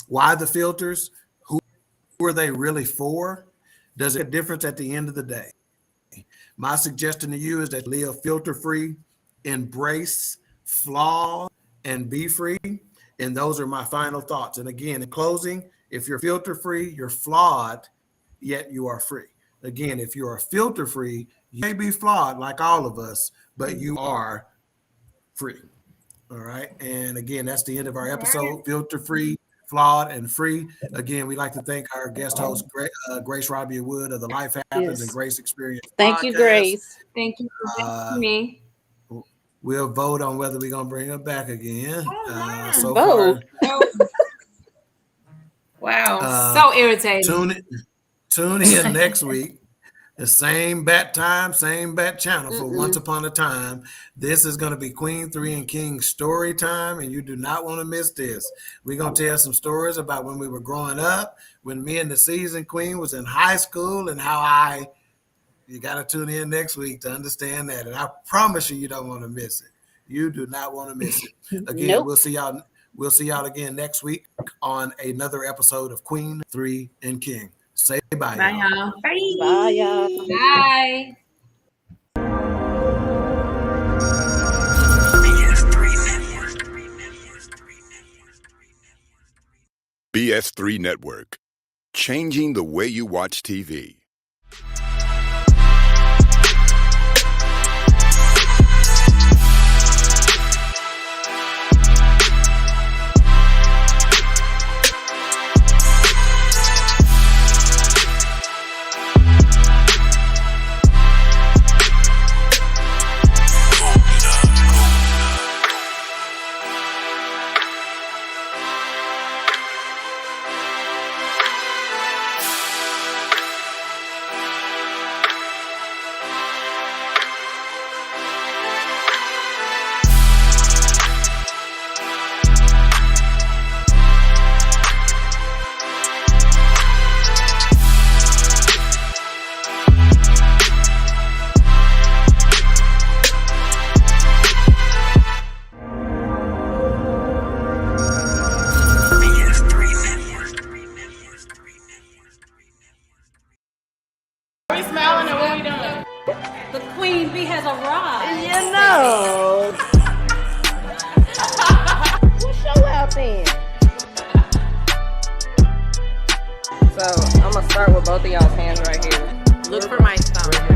Why the filters? Who are they really for? Does it make a difference at the end of the day? My suggestion to you is that live filter-free, embrace Flawed, and be free. And those are my final thoughts. And again, in closing, if you're filter-free, you're flawed, yet you are free. Again, if you are filter-free, you may be flawed like all of us, but you are free. All right. And again, that's the end of our episode. Filter free, flawed, and free. Again, we'd like to thank our guest host, Grace Rabia Wood of the Life Happens and Grace Experience. Thank you, Grace. Thank you for having me. We'll vote on whether we're gonna bring her back again. So vote. Far, Wow. So irritating. Tune in next week. The same bat time, same bat channel for Once Upon a Time. This is going to be Queen3 and King story time, and you do not want to miss this. We're going to tell some stories about when we were growing up, when me and the seasoned queen was in high school, and how you got to tune in next week to understand that. And I promise you don't want to miss it. You do not want to miss it. Again, We'll see y'all again next week on another episode of Queen3 and King. Say bye, y'all. Bye, y'all. Bye, y'all. Bye. PS3 Network. Changing the way you watch TV. The Queen Bee has arrived. You know. What's your out then? So I'm gonna start with both of y'all's hands right here. Look for my thumb.